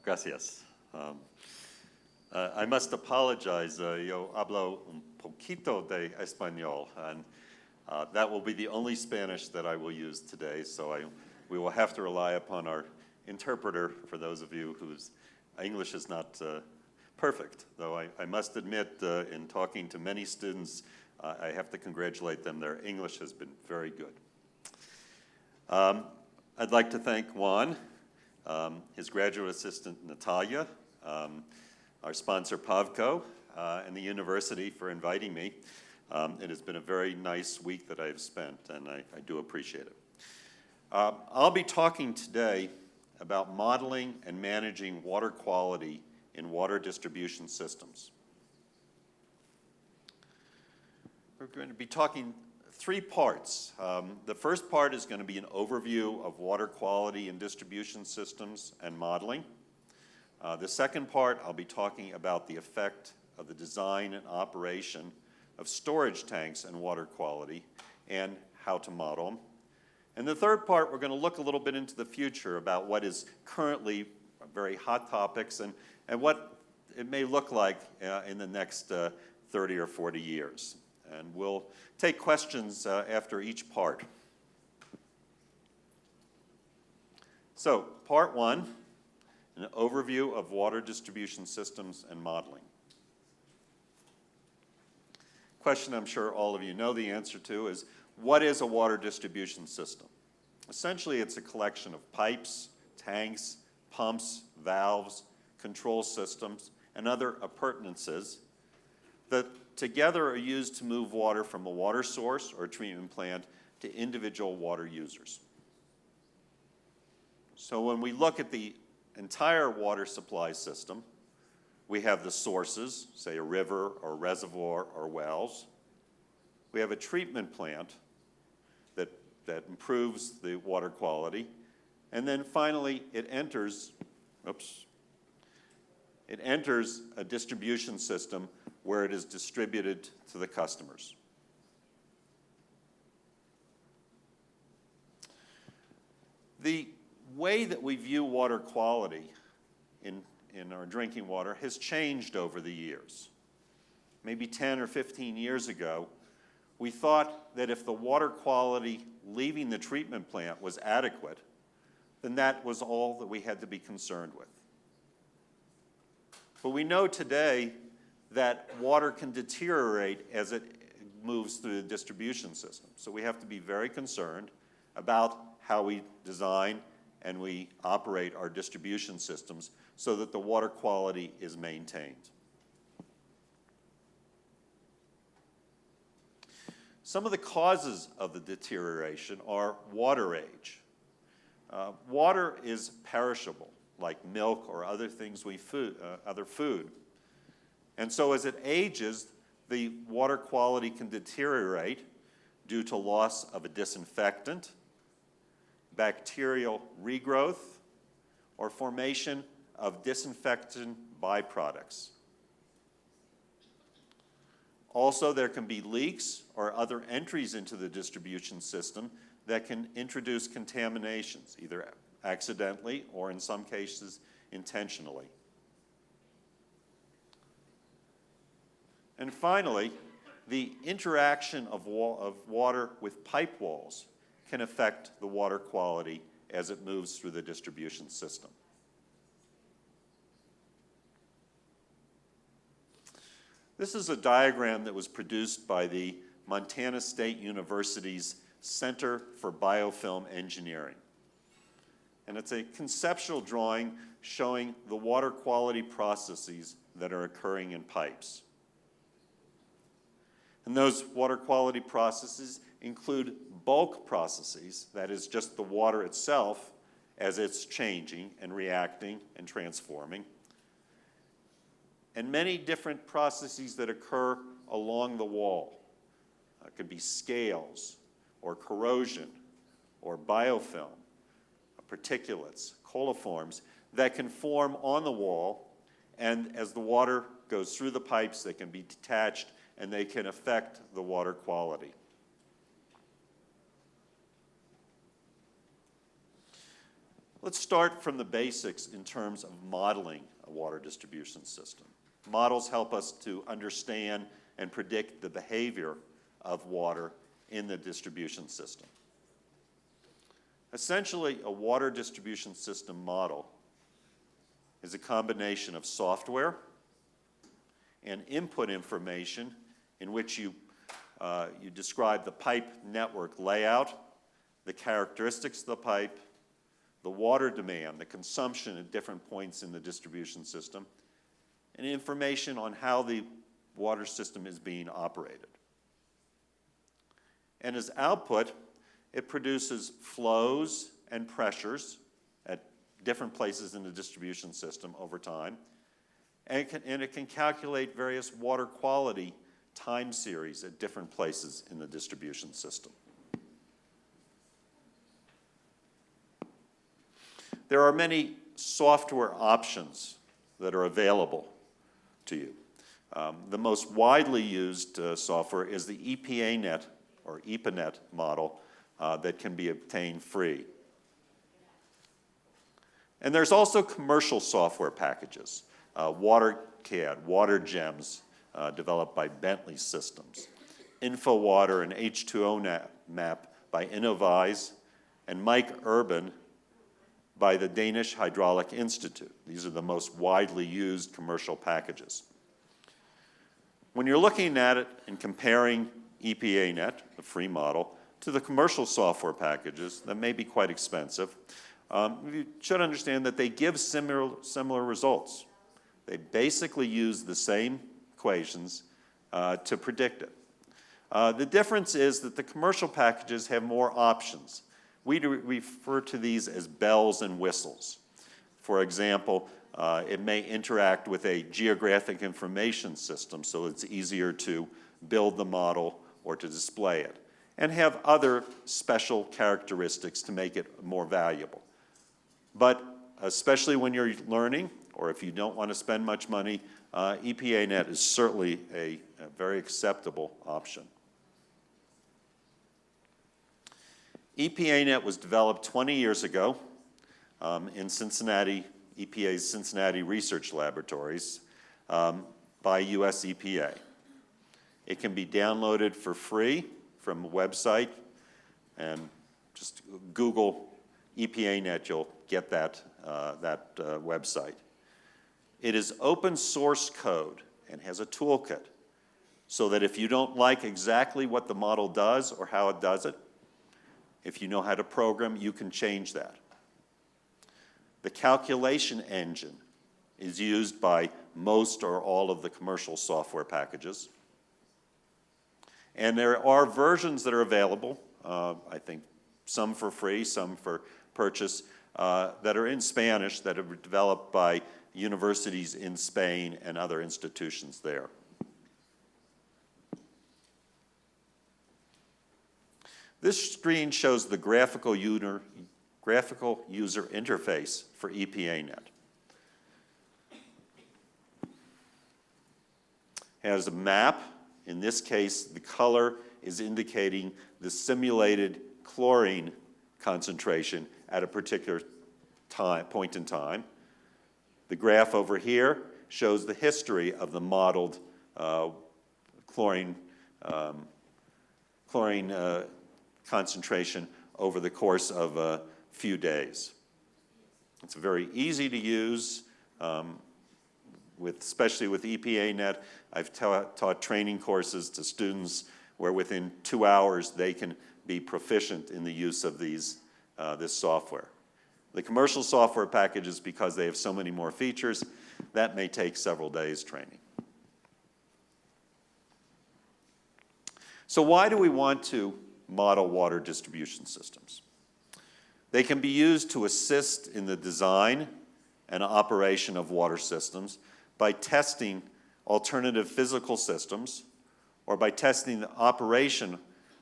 Gracias. I must apologize. Yo hablo un poquito de español, and that will be the only Spanish that I will use today, so we will have to rely upon our interpreter for those of you whose English is not perfect, though I must admit, in talking to many students, I have to congratulate them. Their English has been very good. I'd like to thank Juan, his graduate assistant Natalia, our sponsor Pavco, and the university for inviting me. It has been a very nice week that I've spent, and I do appreciate it. I'll be talking today about modeling and managing water quality in water distribution systems. We're going to be talking three parts. The first part is going to be an overview of water quality in distribution systems and modeling. The second part, I'll be talking about the effect of the design and operation of storage tanks and water quality and how to model them. And the third part, we're going to look a little bit into the future about what is currently very hot topics and what it may look like in the next 30 or 40 years. And we'll take questions after each part. So, part one, an overview of water distribution systems and modeling. Question I'm sure all of you know the answer to is, what is a water distribution system? Essentially, it's a collection of pipes, tanks, pumps, valves, control systems, and other appurtenances that together are used to move water from a water source or treatment plant to individual water users. So when we look at the entire water supply system, we have the sources, say a river or reservoir or wells. We have a treatment plant that improves the water quality. And then finally, it enters a distribution system where it is distributed to the customers. The way that we view water quality in our drinking water has changed over the years. Maybe 10 or 15 years ago, we thought that if the water quality leaving the treatment plant was adequate, then that was all that we had to be concerned with. But we know today that water can deteriorate as it moves through the distribution system. So we have to be very concerned about how we design and we operate our distribution systems so that the water quality is maintained. Some of the causes of the deterioration are water age. Water is perishable, like milk or other things other food. And so as it ages, the water quality can deteriorate due to loss of a disinfectant, bacterial regrowth, or formation of disinfectant byproducts. Also, there can be leaks or other entries into the distribution system that can introduce contaminations, either accidentally or in some cases intentionally. And finally, the interaction of water with pipe walls can affect the water quality as it moves through the distribution system. This is a diagram that was produced by the Montana State University's Center for Biofilm Engineering. And it's a conceptual drawing showing the water quality processes that are occurring in pipes. And those water quality processes include bulk processes, that is just the water itself as it's changing and reacting and transforming, and many different processes that occur along the wall. It could be scales, or corrosion, or biofilm, particulates, coliforms, that can form on the wall, and as the water goes through the pipes, they can be detached, and they can affect the water quality. Let's start from the basics in terms of modeling a water distribution system. Models help us to understand and predict the behavior of water in the distribution system. Essentially, a water distribution system model is a combination of software and input information in which you describe the pipe network layout, the characteristics of the pipe, the water demand, the consumption at different points in the distribution system, and information on how the water system is being operated. And as output, it produces flows and pressures at different places in the distribution system over time, and it can calculate various water quality time series at different places in the distribution system. There are many software options that are available to you. The most widely used software is the EPANet or EPANet model that can be obtained free. And there's also commercial software packages, WaterCAD, WaterGems, developed by Bentley Systems, InfoWater and H2O Map by Innovise, and Mike Urban by the Danish Hydraulic Institute. These are the most widely used commercial packages. When you're looking at it and comparing EPANet, the free model, to the commercial software packages that may be quite expensive, you should understand that they give similar results. They basically use the same equations to predict it. The difference is that the commercial packages have more options. We refer to these as bells and whistles. For example, it may interact with a geographic information system, so it's easier to build the model or to display it, and have other special characteristics to make it more valuable. But especially when you're learning, or if you don't want to spend much money, EPANet is certainly a very acceptable option. EPANet was developed 20 years ago in Cincinnati, EPA's Cincinnati Research Laboratories by US EPA. It can be downloaded for free from a website, and just Google EPANet, you'll get that website. It is open source code and has a toolkit so that if you don't like exactly what the model does or how it does it, if you know how to program, you can change that. The calculation engine is used by most or all of the commercial software packages. And there are versions that are available, I think some for free, some for purchase, that are in Spanish that are developed by universities in Spain and other institutions there. This screen shows the graphical user interface for EPANet. It has a map. In this case, the color is indicating the simulated chlorine concentration at a particular point in time. The graph over here shows the history of the modeled chlorine concentration over the course of a few days. It's very easy to use, especially with EPANet. I've taught training courses to students where within 2 hours they can be proficient in the use of this software. The commercial software packages, because they have so many more features, that may take several days training. So why do we want to model water distribution systems? They can be used to assist in the design and operation of water systems by testing alternative physical systems or by testing the operation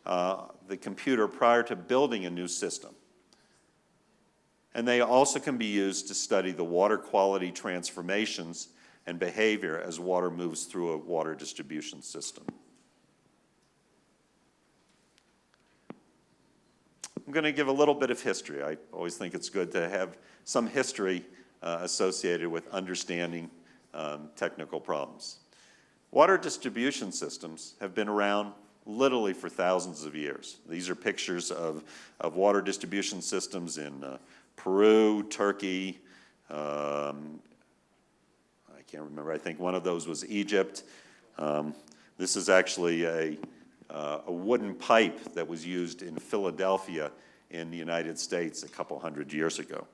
of the computer prior to building a new system. And they also can be used to study the water quality transformations and behavior as water moves through a water distribution system. I'm going to give a little bit of history. I always think it's good to have some history associated with understanding technical problems. Water distribution systems have been around literally for thousands of years. These are pictures of water distribution systems in Peru, Turkey, I can't remember, I think one of those was Egypt. This is actually a wooden pipe that was used in Philadelphia in the United States a couple hundred years ago.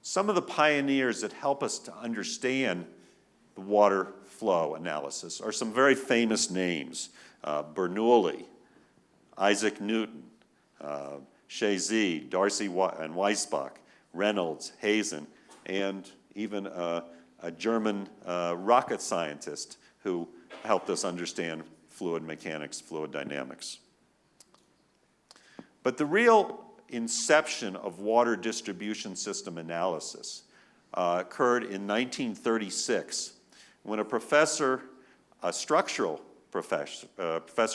Some of the pioneers that help us to understand the water flow analysis are some very famous names. Bernoulli, Isaac Newton, Shazy, Darcy and Weisbach, Reynolds, Hazen, and even a German rocket scientist who helped us understand fluid mechanics, fluid dynamics. But the real inception of water distribution system analysis occurred in 1936 when a professor, professor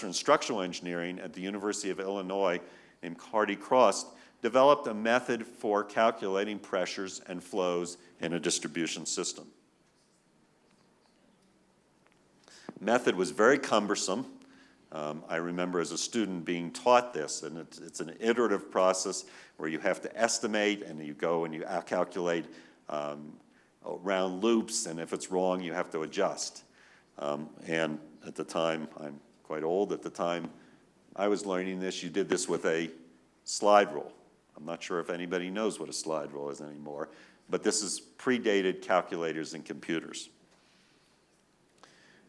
in structural engineering at the University of Illinois named Hardy Cross developed a method for calculating pressures and flows in a distribution system. The method was very cumbersome. I remember as a student being taught this, and it's an iterative process where you have to estimate and you go and you calculate around loops, and if it's wrong, you have to adjust. And at the time, I'm quite old, at the time I was learning this, you did this with a slide rule. I'm not sure if anybody knows what a slide rule is anymore, but this is predated calculators and computers.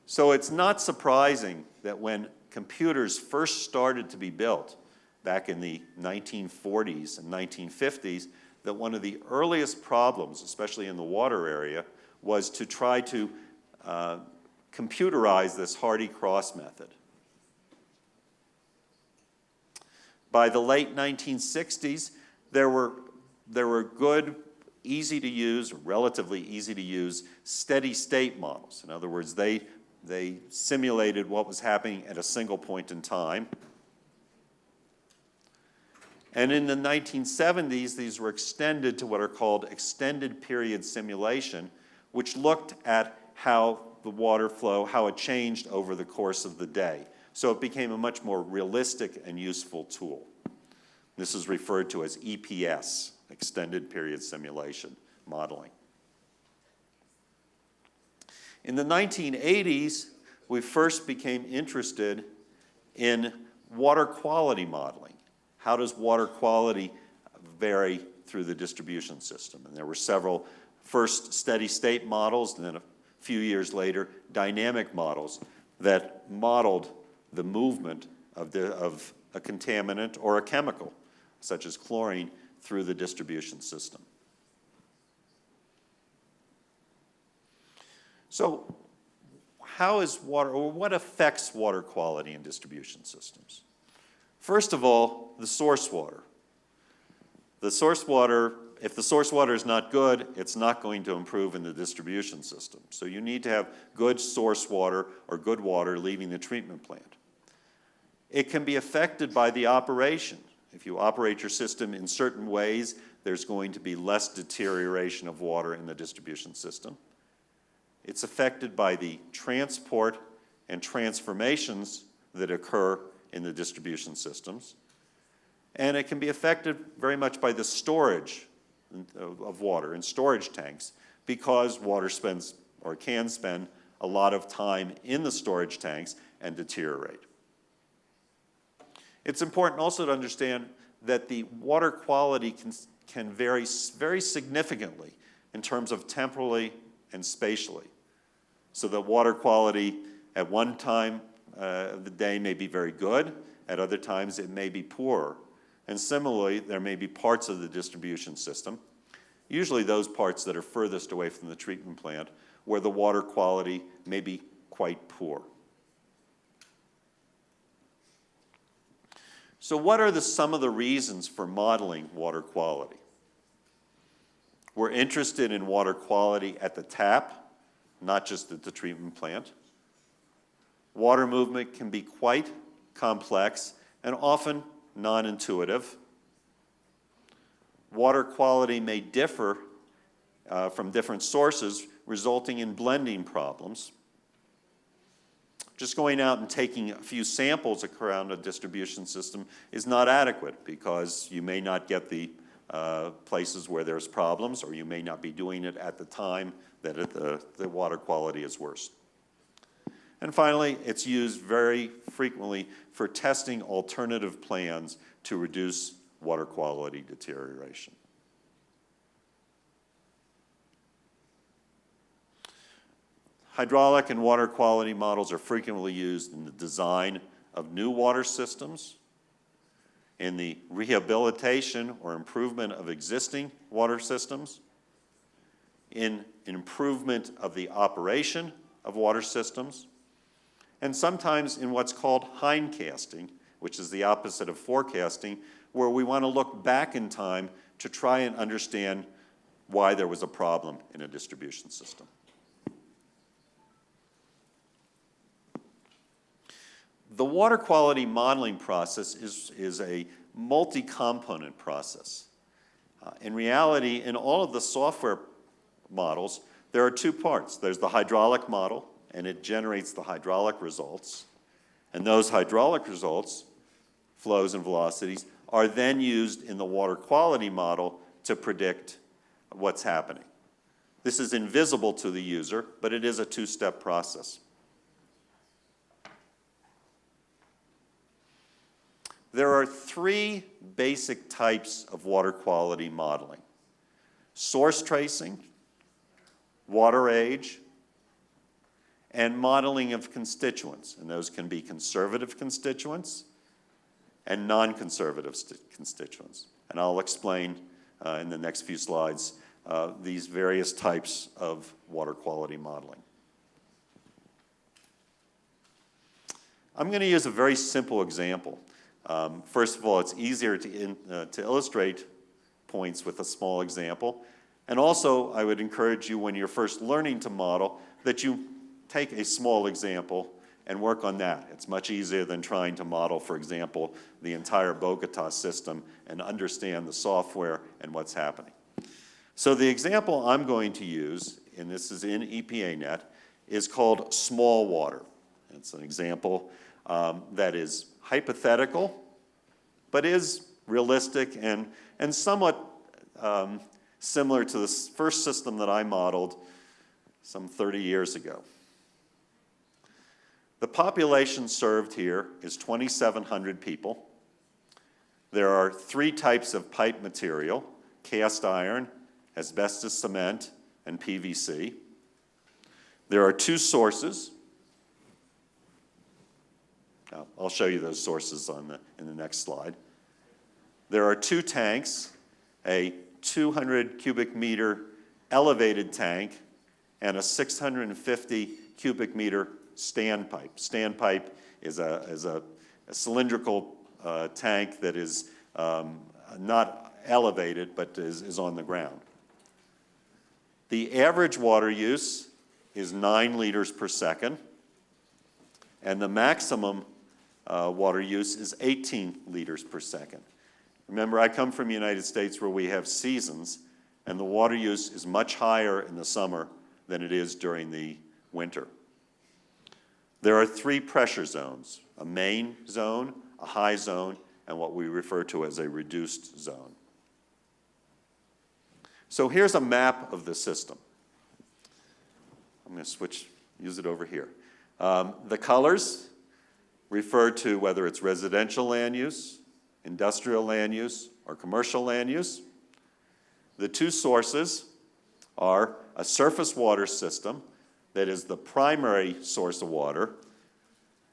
So it's not surprising that when computers first started to be built back in the 1940s and 1950s, that one of the earliest problems, especially in the water area, was to try to computerize this Hardy-Cross method. By the late 1960s, there were good, easy to use, relatively easy to use, steady state models. In other words, they simulated what was happening at a single point in time. And in the 1970s, these were extended to what are called extended period simulation, which looked at how the water flow, how it changed over the course of the day. So it became a much more realistic and useful tool. This is referred to as EPS, extended period simulation modeling. In the 1980s, we first became interested in water quality modeling. How does water quality vary through the distribution system? And there were several first steady state models, and then a few years later, dynamic models that modeled the movement of a contaminant or a chemical, such as chlorine, through the distribution system. So how is water, or what affects water quality in distribution systems? First of all, the source water. The source water, if the source water is not good, it's not going to improve in the distribution system. So you need to have good source water or good water leaving the treatment plant. It can be affected by the operation. If you operate your system in certain ways, there's going to be less deterioration of water in the distribution system. It's affected by the transport and transformations that occur in the distribution systems. And it can be affected very much by the storage of water in storage tanks, because water spends, or can spend, a lot of time in the storage tanks and deteriorate. It's important also to understand that the water quality can vary very significantly in terms of temporally and spatially. So the water quality at one time of the day may be very good, at other times it may be poor. And similarly, there may be parts of the distribution system, usually those parts that are furthest away from the treatment plant, where the water quality may be quite poor. So what are some of the reasons for modeling water quality? We're interested in water quality at the tap, not just at the treatment plant. Water movement can be quite complex, and often non-intuitive. Water quality may differ from different sources, resulting in blending problems. Just going out and taking a few samples around a distribution system is not adequate because you may not get the places where there's problems, or you may not be doing it at the time that the water quality is worse. And finally, it's used very frequently for testing alternative plans to reduce water quality deterioration. Hydraulic and water quality models are frequently used in the design of new water systems, in the rehabilitation or improvement of existing water systems, in improvement of the operation of water systems, and sometimes in what's called hindcasting, which is the opposite of forecasting, where we want to look back in time to try and understand why there was a problem in a distribution system. The water quality modeling process is a multi-component process. In reality, in all of the software models, there are two parts. There's the hydraulic model, and it generates the hydraulic results. And those hydraulic results, flows and velocities, are then used in the water quality model to predict what's happening. This is invisible to the user, but it is a two-step process. There are three basic types of water quality modeling: source tracing, water age, and modeling of constituents. And those can be conservative constituents and non-conservative constituents. And I'll explain in the next few slides these various types of water quality modeling. I'm going to use a very simple example. First of all, it's easier to illustrate points with a small example. And also, I would encourage you, when you're first learning to model, that you take a small example and work on that. It's much easier than trying to model, for example, the entire Bogota system and understand the software and what's happening. So the example I'm going to use, and this is in EPANet, is called small water. It's an example that is hypothetical, but is realistic and somewhat similar to the first system that I modeled some 30 years ago. The population served here is 2,700 people. There are three types of pipe material: cast iron, asbestos cement, and PVC. There are two sources. I'll show you those sources in the next slide. There are two tanks, a 200 cubic meter elevated tank and a 650 cubic meter standpipe. Standpipe is a cylindrical tank that is not elevated but is on the ground. The average water use is 9 liters per second, and the maximum water use is 18 liters per second. Remember, I come from the United States where we have seasons, and the water use is much higher in the summer than it is during the winter. There are three pressure zones: a main zone, a high zone, and what we refer to as a reduced zone. So here's a map of the system. I'm going to use it over here. The colors refer to whether it's residential land use, industrial land use, or commercial land use. The two sources are a surface water system that is the primary source of water,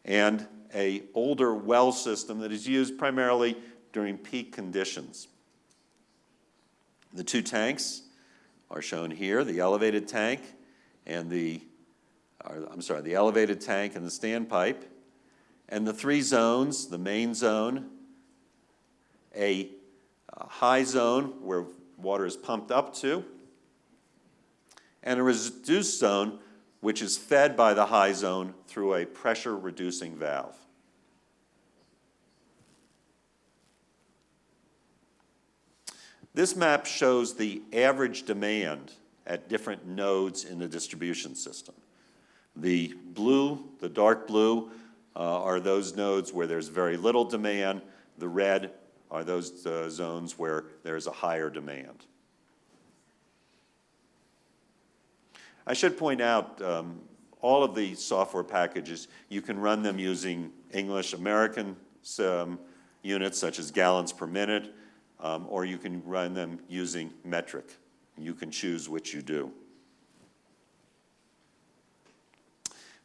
and an older well system that is used primarily during peak conditions. The two tanks are shown here: the elevated tank and the elevated tank and the standpipe. And the three zones: the main zone, a high zone where water is pumped up to, and a reduced zone which is fed by the high zone through a pressure-reducing valve. This map shows the average demand at different nodes in the distribution system. The blue, the dark blue, are those nodes where there's very little demand. The red are those zones where there's a higher demand. I should point out, all of the software packages, you can run them using English American units such as gallons per minute, or you can run them using metric. You can choose which you do.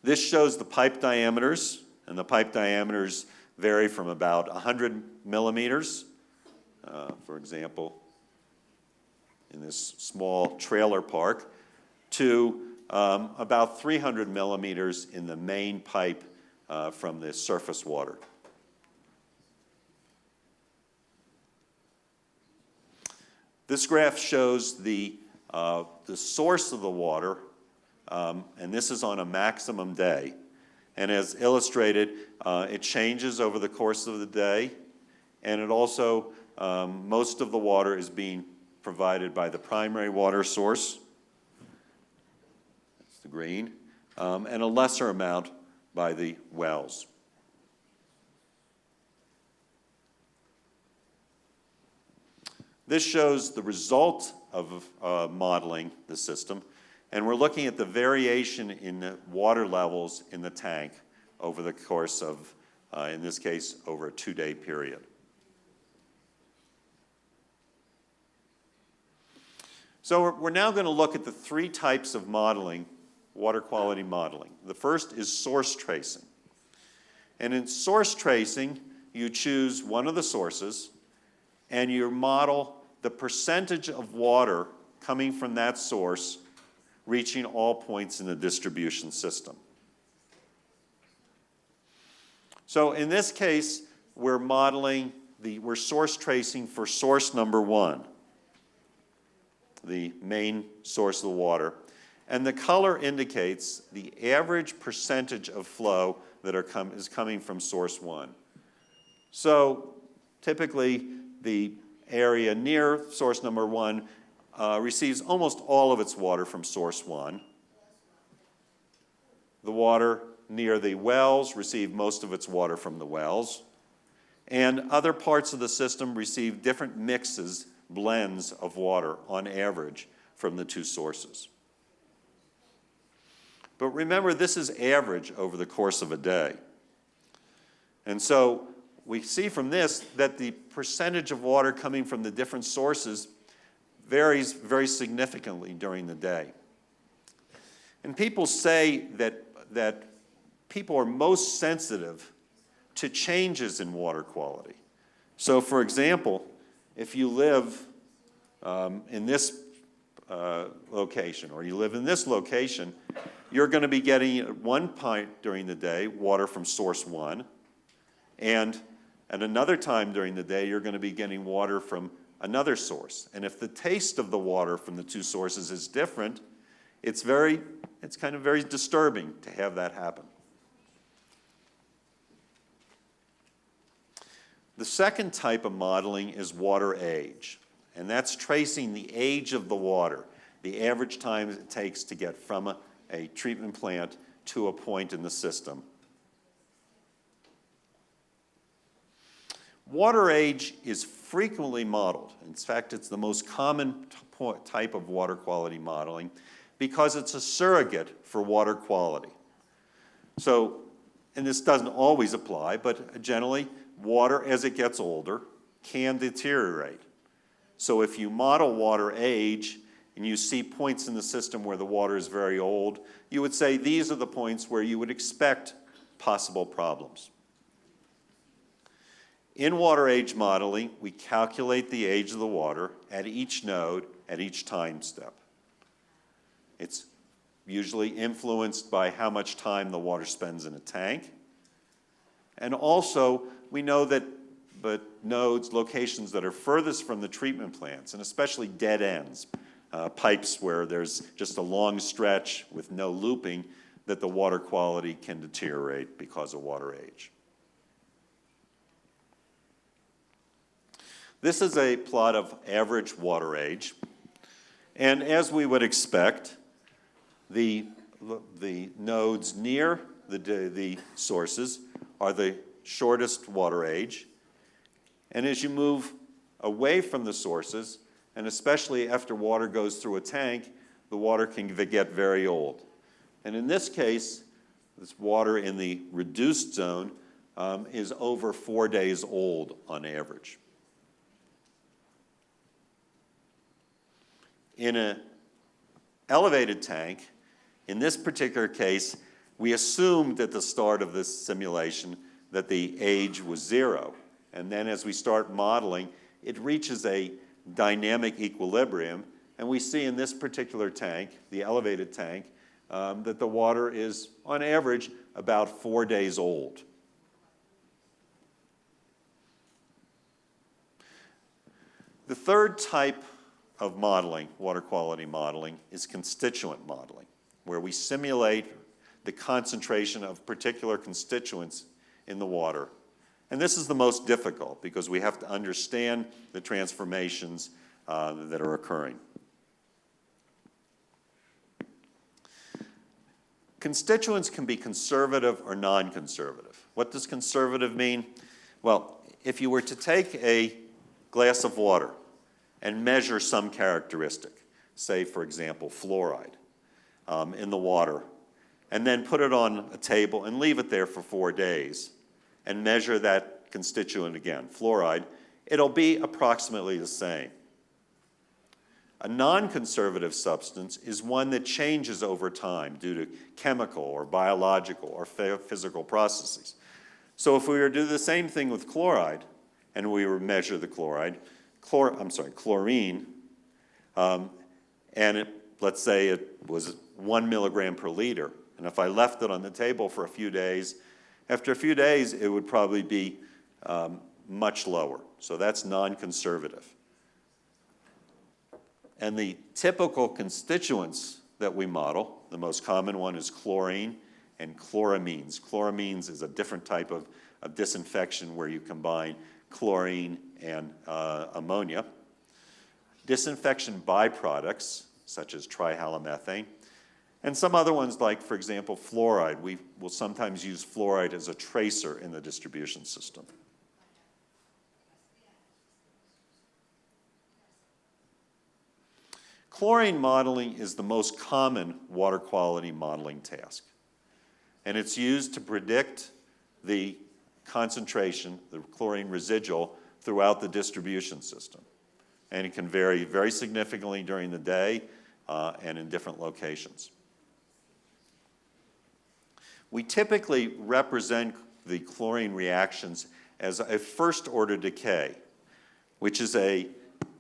This shows the pipe diameters, and the pipe diameters vary from about 100 millimeters, for example, in this small trailer park, to about 300 millimeters in the main pipe from the surface water. This graph shows the source of the water, and this is on a maximum day. And as illustrated, it changes over the course of the day, and it also, most of the water is being provided by the primary water source, that's the green, and a lesser amount by the wells. This shows the result of modeling the system, and we're looking at the variation in the water levels in the tank over the course of, in this case, over a 2-day period. So we're now going to look at the 3 types of modeling, water quality modeling. The first is source tracing. And in source tracing, you choose one of the sources, and you model the percentage of water coming from that source reaching all points in the distribution system. So in this case, we're source tracing for source number 1, the main source of the water. And the color indicates the average percentage of flow that is coming from source 1. So typically, the area near source number 1 receives almost all of its water from source 1. The water near the wells receive most of its water from the wells. And other parts of the system receive different mixes, blends of water on average from the 2 sources. But remember, this is average over the course of a day. And so we see from this that the percentage of water coming from the different sources varies very significantly during the day. And people say that people are most sensitive to changes in water quality. So for example, if you live in this location, or you live in this location, you're going to be getting at one point during the day water from source 1, and at another time during the day, you're going to be getting water from another source. And if the taste of the water from the 2 sources is different, it's kind of very disturbing to have that happen. The second type of modeling is water age, and that's tracing the age of the water, the average time it takes to get from a treatment plant to a point in the system. Water age is frequently modeled. In fact, it's the most common type of water quality modeling because it's a surrogate for water quality. So, and this doesn't always apply, but generally, water as it gets older can deteriorate. So if you model water age and you see points in the system where the water is very old, you would say these are the points where you would expect possible problems. In water age modeling, we calculate the age of the water at each node, at each time step. It's usually influenced by how much time the water spends in a tank. And also, we know that nodes, locations that are furthest from the treatment plants, and especially dead ends, pipes where there's just a long stretch with no looping, that the water quality can deteriorate because of water age. This is a plot of average water age. And as we would expect, the nodes near the sources are the shortest water age. And as you move away from the sources, and especially after water goes through a tank, the water can get very old. And in this case, this water in the reduced zone is over 4 days old on average. In an elevated tank, in this particular case, we assumed at the start of this simulation that the age was 0. And then as we start modeling, it reaches a dynamic equilibrium. And we see in this particular tank, the elevated tank, that the water is, on average, about 4 days old. The third type of modeling, water quality modeling, is constituent modeling, where we simulate the concentration of particular constituents in the water. And this is the most difficult because we have to understand the transformations that are occurring. Constituents can be conservative or non-conservative. What does conservative mean? Well, if you were to take a glass of water and measure some characteristic, say, for example, fluoride in the water, and then put it on a table and leave it there for 4 days and measure that constituent again, fluoride, it'll be approximately the same. A non-conservative substance is one that changes over time due to chemical or biological or physical processes. So if we were to do the same thing with chloride, and we were to measure the chlorine, and let's say it was 1 milligram per liter, and if I left it on the table for a few days, after a few days it would probably be much lower. So that's non-conservative. And the typical constituents that we model, the most common one is chlorine and chloramines. Chloramines is a different type of disinfection where you combine chlorine and ammonia. Disinfection byproducts, such as trihalomethane, and some other ones like, for example, fluoride. We will sometimes use fluoride as a tracer in the distribution system. Chlorine modeling is the most common water quality modeling task. And it's used to predict the concentration, the chlorine residual, throughout the distribution system. And it can vary very significantly during the day and in different locations. We typically represent the chlorine reactions as a first-order decay, which is an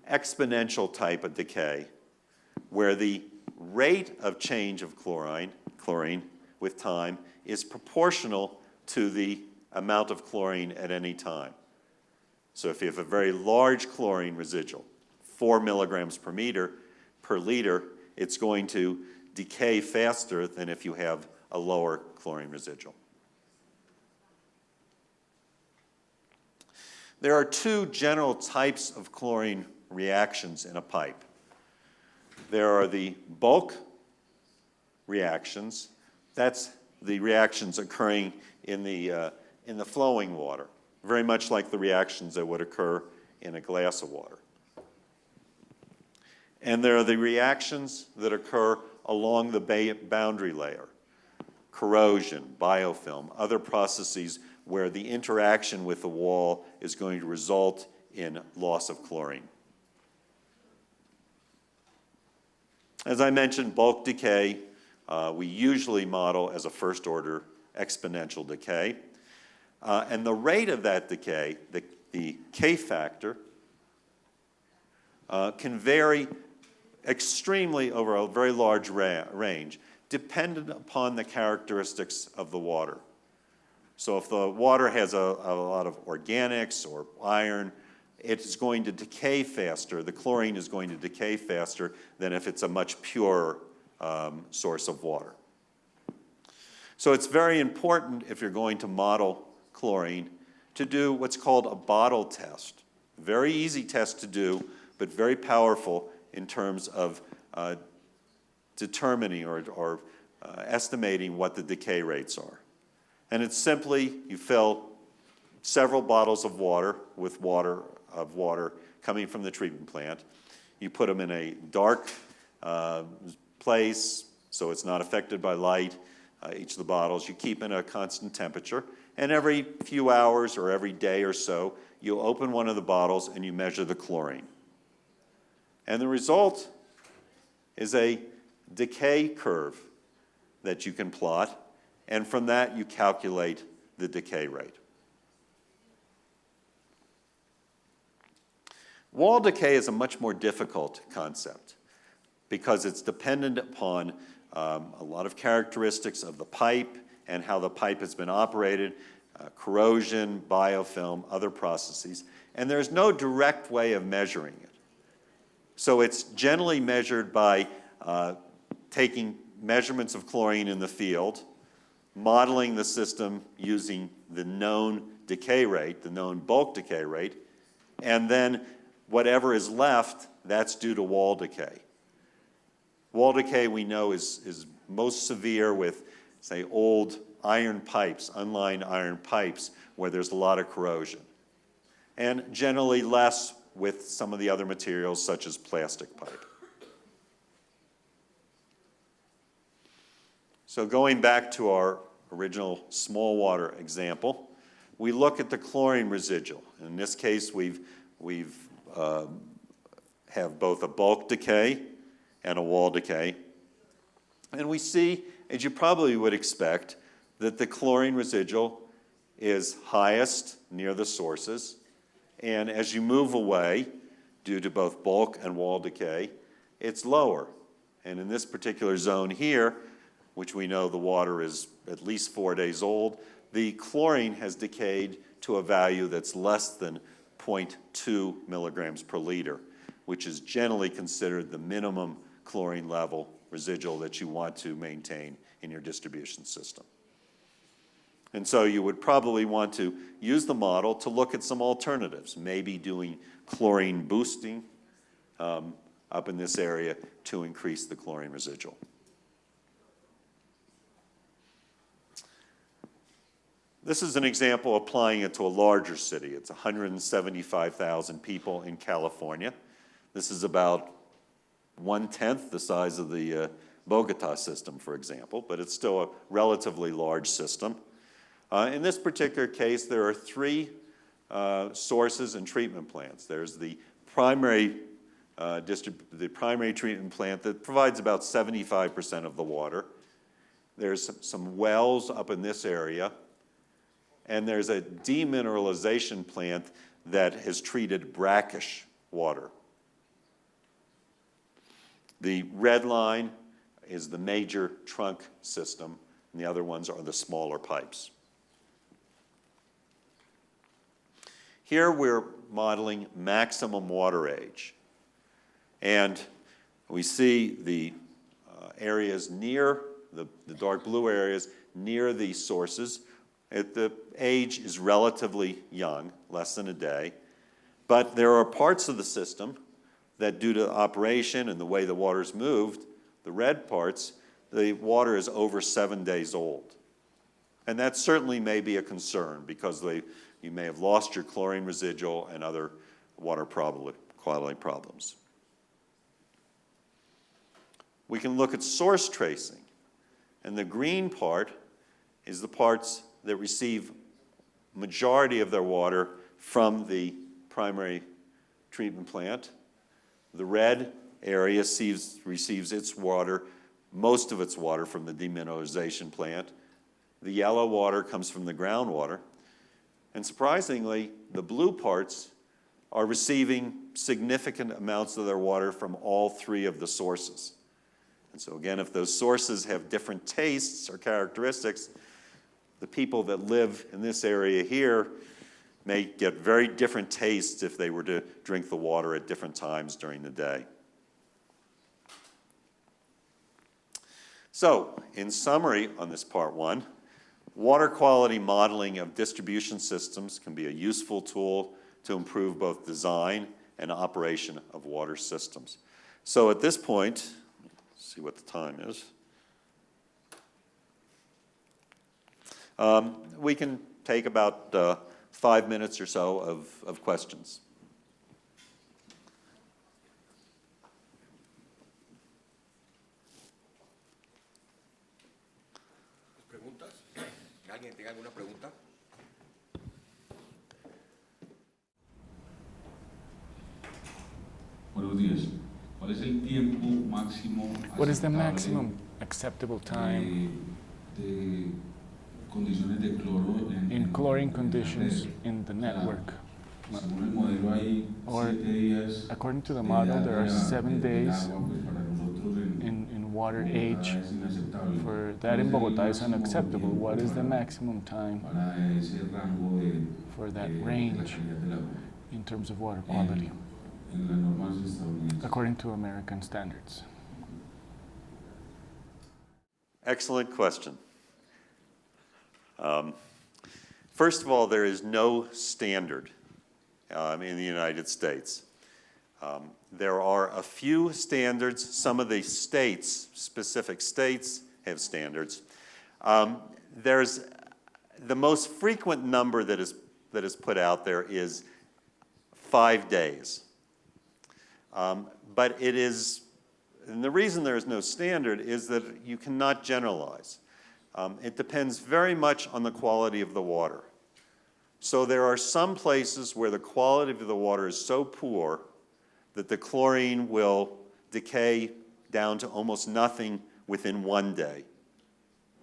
exponential type of decay, where the rate of change of chlorine with time is proportional to the amount of chlorine at any time. So if you have a very large chlorine residual, 4 milligrams per liter, it's going to decay faster than if you have a lower chlorine residual. There are two general types of chlorine reactions in a pipe. There are the bulk reactions. That's the reactions occurring in the flowing water, very much like the reactions that would occur in a glass of water. And there are the reactions that occur along the boundary layer, corrosion, biofilm, other processes where the interaction with the wall is going to result in loss of chlorine. As I mentioned, bulk decay, we usually model as a first-order exponential decay. And the rate of that decay, the K factor, can vary extremely over a very large range, dependent upon the characteristics of the water. So if the water has a lot of organics or iron, it's going to decay faster. The chlorine is going to decay faster than if it's a much purer source of water. So it's very important, if you're going to model chlorine, to do what's called a bottle test. Very easy test to do, but very powerful in terms of determining or estimating what the decay rates are. And it's simply, you fill several bottles of water with water coming from the treatment plant. You put them in a dark place so it's not affected by light, each of the bottles. You keep in a constant temperature. And every few hours or every day or so, you open one of the bottles and you measure the chlorine. And the result is a decay curve that you can plot. And from that, you calculate the decay rate. Wall decay is a much more difficult concept because it's dependent upon a lot of characteristics of the pipe and how the pipe has been operated, corrosion, biofilm, other processes, and there's no direct way of measuring it. So it's generally measured by taking measurements of chlorine in the field, modeling the system using the known decay rate, the known bulk decay rate, and then whatever is left, that's due to wall decay. Wall decay, we know, is most severe with, say, old iron pipes, unlined iron pipes, where there's a lot of corrosion. And generally less with some of the other materials, such as plastic pipe. So going back to our original small water example, we look at the chlorine residual. In this case, we've have both a bulk decay and a wall decay. And we see, as you probably would expect, that the chlorine residual is highest near the sources. And as you move away, due to both bulk and wall decay, it's lower. And in this particular zone here, which we know the water is at least 4 days old, the chlorine has decayed to a value that's less than 0.2 milligrams per liter, which is generally considered the minimum chlorine level residual that you want to maintain in your distribution system. And so you would probably want to use the model to look at some alternatives, maybe doing chlorine boosting up in this area to increase the chlorine residual. This is an example applying it to a larger city. It's 175,000 people in California. This is about 1/10 the size of the Bogota system, for example, but it's still a relatively large system. In this particular case, there are three sources and treatment plants. There's the primary treatment plant that provides about 75% of the water. There's some wells up in this area. And there's a demineralization plant that has treated brackish water. The red line is the major trunk system, and the other ones are the smaller pipes. Here we're modeling maximum water age. And we see the areas near, the dark blue areas near the sources. The age is relatively young, less than a day, but there are parts of the system that due to operation and the way the water's moved, the red parts, the water is over 7 days old. And that certainly may be a concern because you may have lost your chlorine residual and other water quality problems. We can look at source tracing, and the green part is the parts that receive majority of their water from the primary treatment plant. The red area receives its water, most of its water from the demineralization plant. The yellow water comes from the groundwater. And surprisingly, the blue parts are receiving significant amounts of their water from all three of the sources. And so again, if those sources have different tastes or characteristics, the people that live in this area here may get very different tastes if they were to drink the water at different times during the day. So, in summary on this part one, water quality modeling of distribution systems can be a useful tool to improve both design and operation of water systems. So at this point, let's see what the time is. We can take about 5 minutes or so of questions. ¿Preguntas? ¿Alguien tiene alguna pregunta? Buenos días. ¿Cuál es el tiempo máximo What is the aceptable maximum acceptable time de condiciones de cloro in chlorine conditions red? in the network? Según el modelo hay Or 7 días according to the de model, there are agua, 7 de days agua, pues para nosotros in water Bogotá age. es inaceptable. For ¿Cuál that in es el Bogotá is máximo unacceptable. tiempo What is the para- maximum time para ese rango for that de la range calidad del agua? in terms of water quality, En las normas estadounidenses. according to American standards? Excellent question. First of all, there is no standard in the United States. There are a few standards. Some of the states, specific states, have standards. There's the most frequent number that is put out there is 5 days. But it is, and the reason there is no standard is that you cannot generalize. It depends very much on the quality of the water. So there are some places where the quality of the water is so poor that the chlorine will decay down to almost nothing within 1 day.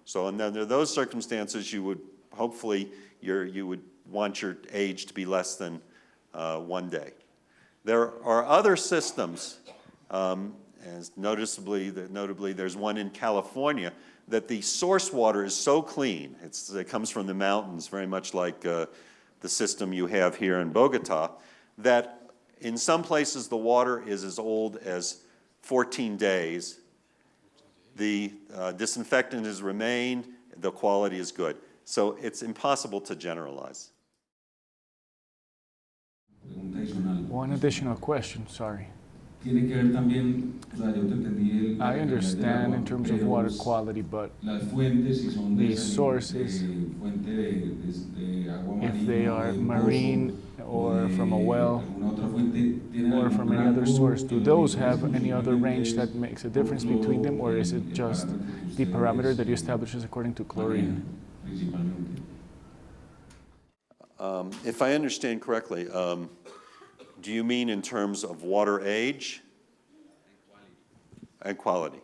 So under those circumstances, you would hopefully you would want your age to be less than 1 day. There are other systems, as notably there's one in California, that the source water is so clean, it comes from the mountains, very much like the system you have here in Bogota, that in some places the water is as old as 14 days. The disinfectant has remained, the quality is good. So it's impossible to generalize. Pregunta adicional. One additional question, sorry. Tiene que ver también, o sea, yo te entendí la I calidad del understand agua, in terms of pero water quality, but las fuentes, si son de the sources, fuente de agua if marina, they o are de marine pozo, or o de from a well alguna otra fuente, ¿tienen or algún from any other rango source, do que those lo have dice any other range that exclusivamente makes a difference por between them, or cloro, is it el just parámetro the que parameter ustedes that you establish is according to manejan, chlorine? principalmente? If I understand correctly, do you mean in terms of water age? And quality.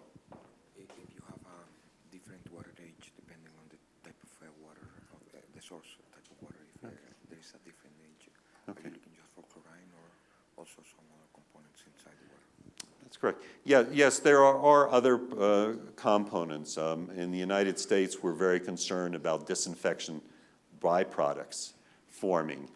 If you have a different water age depending on the type of water, of the source type of water, if there is a different age, are you looking just for chlorine or also some other components inside the water? That's correct. Yeah, yes, there are other components. In the United States, we're very concerned about disinfection byproducts forming.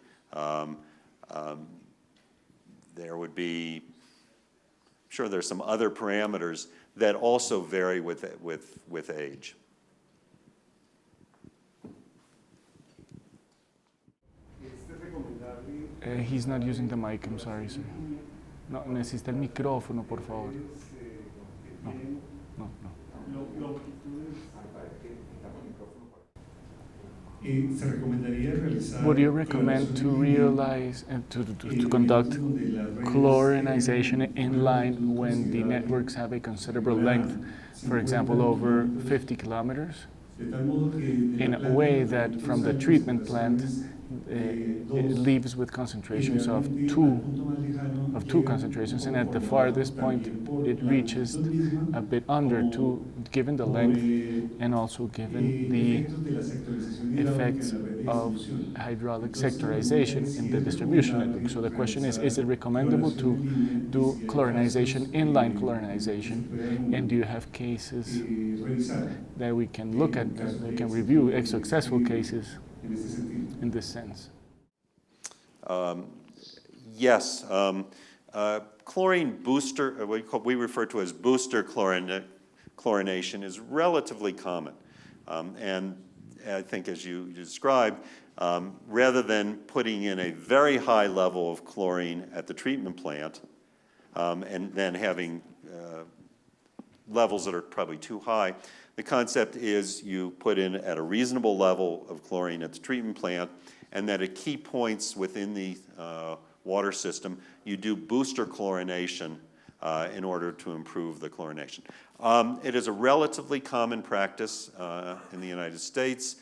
There would be, I'm sure there's some other parameters that also vary with age. He's not using the mic, I'm sorry, sir. No, necesita el micrófono, por favor. No, no, no. Would you recommend to realize and to conduct chlorinization inline when the networks have a considerable length, for example, over 50 kilometers? In a way that from the treatment plant it leaves with concentrations of two concentrations, and at the farthest point it reaches a bit under 2, given the length and also given the effects of hydraulic sectorization in the distribution network. So the question is it recommendable to do chlorinization, inline chlorinization, and do you have cases that we can look at, that we can review successful cases in this sense? Yes. Chlorine booster, we refer to as booster chlorination, is relatively common. And I think as you described, rather than putting in a very high level of chlorine at the treatment plant and then having levels that are probably too high. The concept is you put in at a reasonable level of chlorine at the treatment plant, and that at key points within the water system, you do booster chlorination in order to improve the chlorination. It is a relatively common practice in the United States.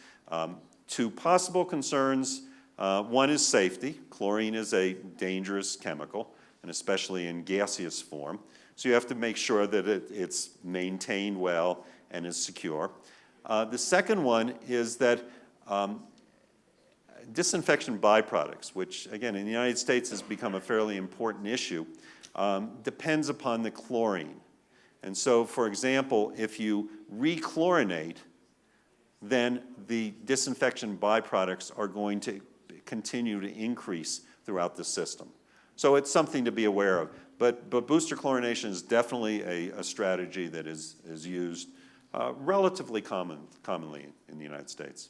Two possible concerns. One is safety. Chlorine is a dangerous chemical, and especially in gaseous form. So you have to make sure that it's maintained well and is secure. The second one is that disinfection byproducts, which again in the United States has become a fairly important issue, depends upon the chlorine. And so, for example, if you rechlorinate, then the disinfection byproducts are going to continue to increase throughout the system. So it's something to be aware of. But booster chlorination is definitely a strategy that is used relatively commonly in the United States.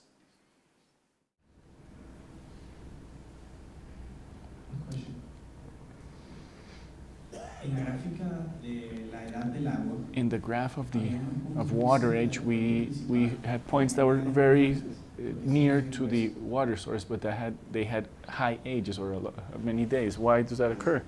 In the graph of water age, we had points that were very near to the water source, but they had high ages or many days. Why does that occur?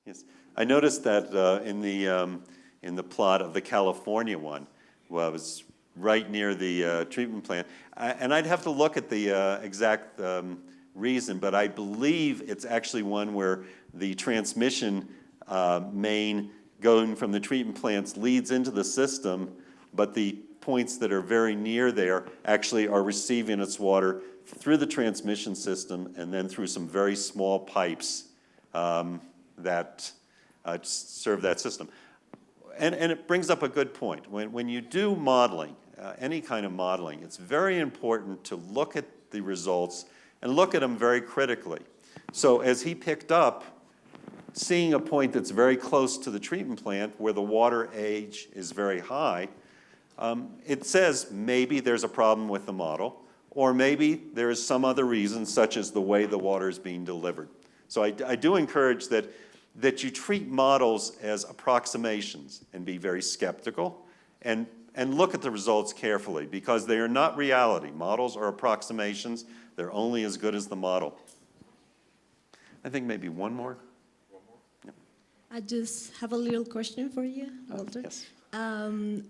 Yes, I noticed that in the plot of the California one, well, it was right near the treatment plant, and I'd have to look at the exact reason, but I believe it's actually one where the transmission main going from the treatment plants leads into the system, but the points that are very near there actually are receiving its water through the transmission system and then through some very small pipes that serve that system. And it brings up a good point. When you do modeling, any kind of modeling, it's very important to look at the results and look at them very critically. So as he picked up, seeing a point that's very close to the treatment plant where the water age is very high, it says maybe there's a problem with the model, or maybe there is some other reason, such as the way the water is being delivered. So I do encourage that you treat models as approximations and be very skeptical and look at the results carefully, because they are not reality. Models are approximations. They're only as good as the model. I think maybe one more. I just have a little question for you, Walter. Yes.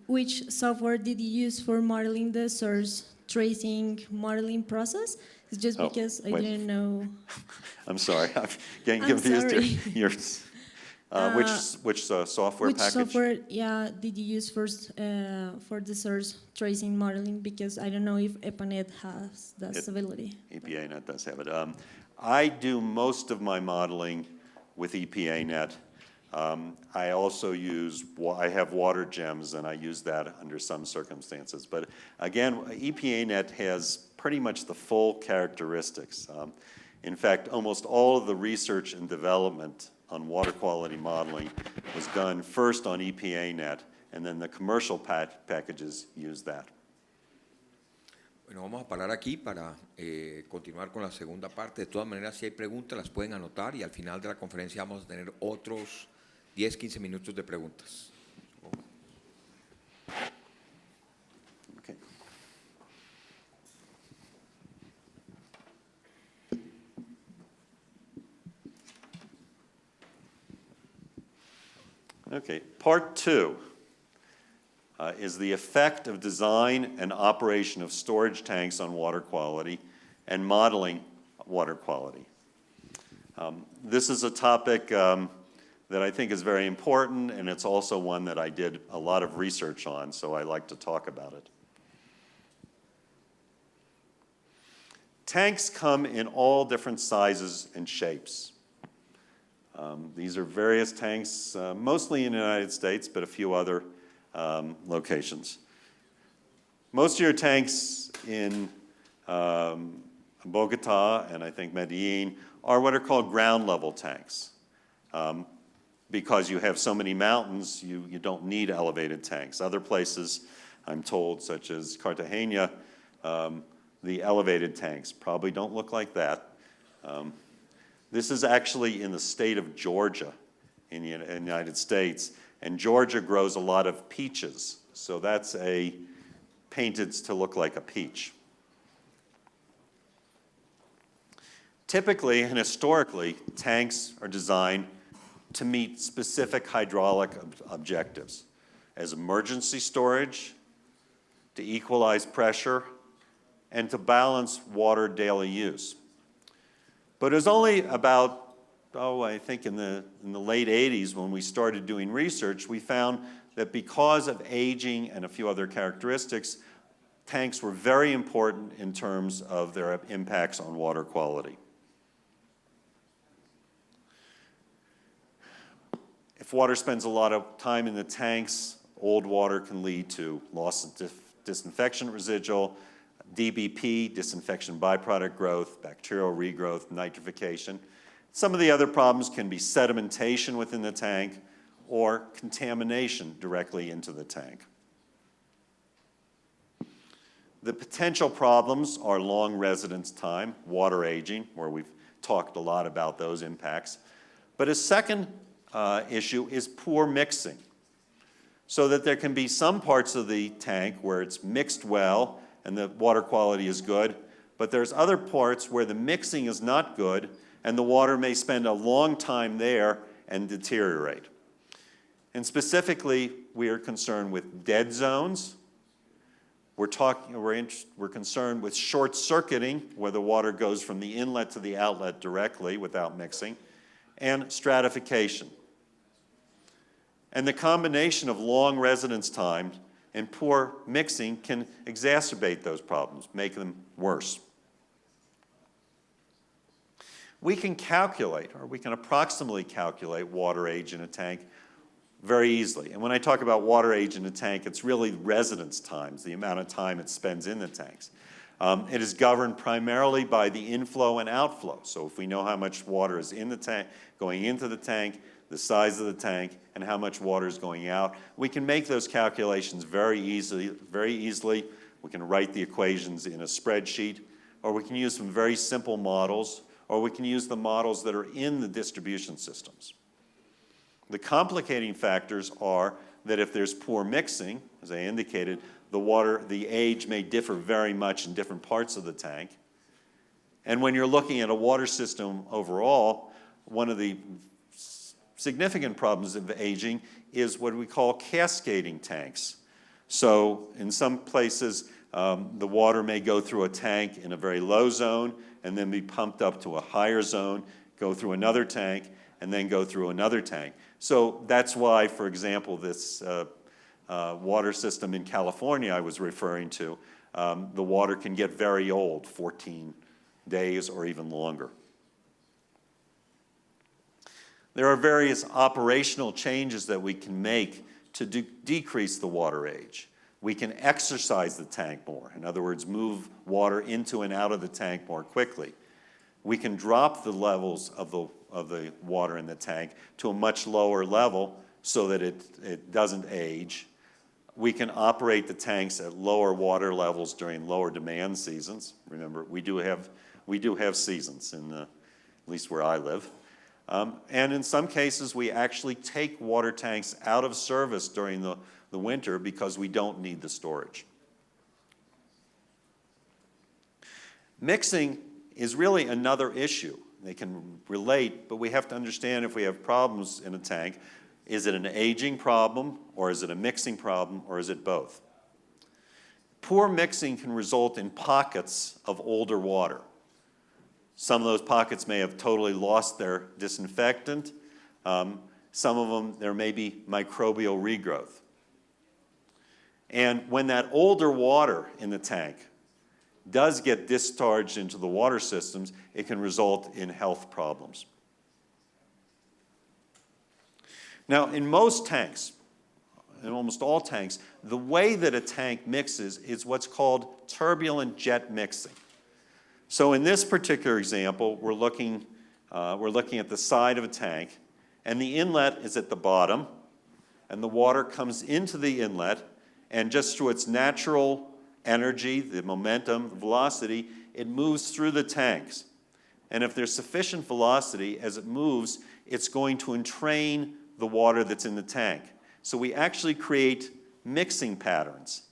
Which software did you use for modeling the source tracing modeling process? It's just because I didn't know. I'm sorry, I'm getting I'm confused sorry. here. Which software Which package? software, did you use first for the source tracing modeling? Because I don't know if EPANET has that ability. EPANet does have it. I do most of my modeling with EPANet. I also I have water gems, and I use that under some circumstances. But again, EPANet has pretty much the full characteristics. In fact, almost all of the research and development on water quality modeling was done first on EPANet, and then the commercial packages use that. Bueno, vamos a parar aquí para continuar con la segunda parte. De todas maneras, si hay preguntas, las pueden anotar y al final de la conferencia vamos a tener otros 10-15 minutos de preguntas. Okay. Okay, part 2 is the effect of design and operation of storage tanks on water quality and modeling water quality. This is a topic that I think is very important, and it's also one that I did a lot of research on, so I like to talk about it. Tanks come in all different sizes and shapes. These are various tanks, mostly in the United States, but a few other locations. Most of your tanks in Bogota and I think Medellin are what are called ground level tanks. Because you have so many mountains, you don't need elevated tanks. Other places, I'm told, such as Cartagena, the elevated tanks. Probably don't look like that. This is actually in the state of Georgia in the United States, and Georgia grows a lot of peaches. So that's painted to look like a peach. Typically and historically, tanks are designed to meet specific hydraulic objectives as emergency storage, to equalize pressure, and to balance water daily use. But it was only about, I think in the late 80s when we started doing research, we found that because of aging and a few other characteristics, tanks were very important in terms of their impacts on water quality. If water spends a lot of time in the tanks, old water can lead to loss of disinfection residual, DBP, disinfection byproduct growth, bacterial regrowth, nitrification. Some of the other problems can be sedimentation within the tank or contamination directly into the tank. The potential problems are long residence time, water aging, where we've talked a lot about those impacts. But a second issue is poor mixing, so that there can be some parts of the tank where it's mixed well and the water quality is good, but there's other parts where the mixing is not good and the water may spend a long time there and deteriorate. And specifically, we are concerned with dead zones. We're concerned with short circuiting, where the water goes from the inlet to the outlet directly without mixing, and stratification. And the combination of long residence time and poor mixing can exacerbate those problems, make them worse. We can calculate, or we can approximately calculate water age in a tank very easily. And when I talk about water age in a tank, it's really residence times, the amount of time it spends in the tanks. It is governed primarily by the inflow and outflow. So if we know how much water is in the tank, going into the tank, the size of the tank, and how much water is going out, we can make those calculations very easily. We can write the equations in a spreadsheet, or we can use some very simple models, or we can use the models that are in the distribution systems. The complicating factors are that if there's poor mixing, as I indicated, the age may differ very much in different parts of the tank. And when you're looking at a water system overall, one of the significant problems of aging is what we call cascading tanks. So in some places, the water may go through a tank in a very low zone and then be pumped up to a higher zone, go through another tank, and then go through another tank. So that's why, for example, this water system in California I was referring to, the water can get very old, 14 days or even longer. There are various operational changes that we can make to decrease the water age. We can exercise the tank more. In other words, move water into and out of the tank more quickly. We can drop the levels of the water in the tank to a much lower level so that it doesn't age. We can operate the tanks at lower water levels during lower demand seasons. Remember, we do have seasons, at least where I live. And in some cases, we actually take water tanks out of service during the winter because we don't need the storage. Mixing is really another issue. They can relate, but we have to understand if we have problems in a tank, is it an aging problem, or is it a mixing problem, or is it both? Poor mixing can result in pockets of older water. Some of those pockets may have totally lost their disinfectant. Some of them, there may be microbial regrowth. And when that older water in the tank does get discharged into the water systems, it can result in health problems. Now, in most tanks, in almost all tanks, the way that a tank mixes is what's called turbulent jet mixing. So in this particular example, we're looking at the side of a tank, and the inlet is at the bottom, and the water comes into the inlet, and just through its natural energy, the momentum, the velocity, it moves through the tanks. And if there's sufficient velocity, as it moves, it's going to entrain the water that's in the tank. So we actually create mixing patterns.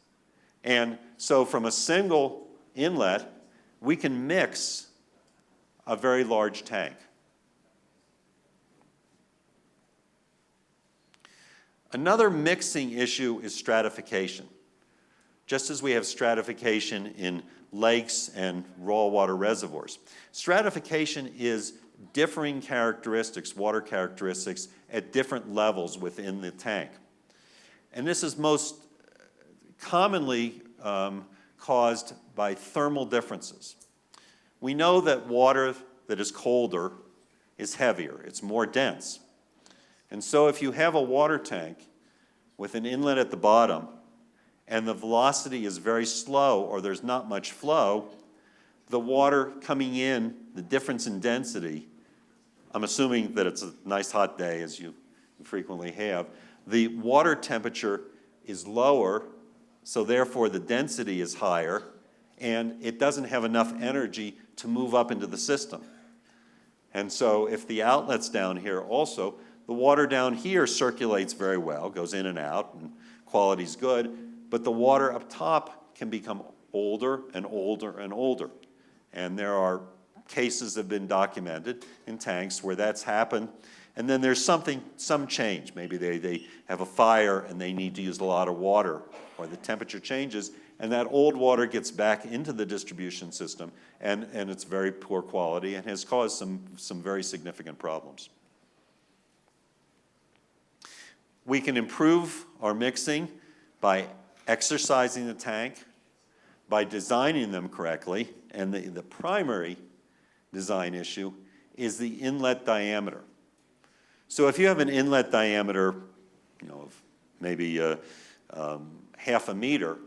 And so from a single inlet, we can mix a very large tank. Another mixing issue is stratification. Just as we have stratification in lakes and raw water reservoirs. Stratification is differing characteristics, water characteristics, at different levels within the tank. And this is most commonly caused by thermal differences. We know that water that is colder is heavier, it's more dense. And so if you have a water tank with an inlet at the bottom and the velocity is very slow or there's not much flow, the water coming in, the difference in density, I'm assuming that it's a nice hot day as you frequently have, the water temperature is lower, so therefore the density is higher, and it doesn't have enough energy to move up into the system. And so if the outlet's down here also, the water down here circulates very well, goes in and out, and quality's good, but the water up top can become older and older and older. And there are cases that have been documented in tanks where that's happened, and then there's some change. Maybe they have a fire and they need to use a lot of water, or the temperature changes, and that old water gets back into the distribution system, and it's very poor quality and has caused some very significant problems. We can improve our mixing by exercising the tank, by designing them correctly, and the primary design issue is the inlet diameter. So if you have an inlet diameter, of maybe half a meter,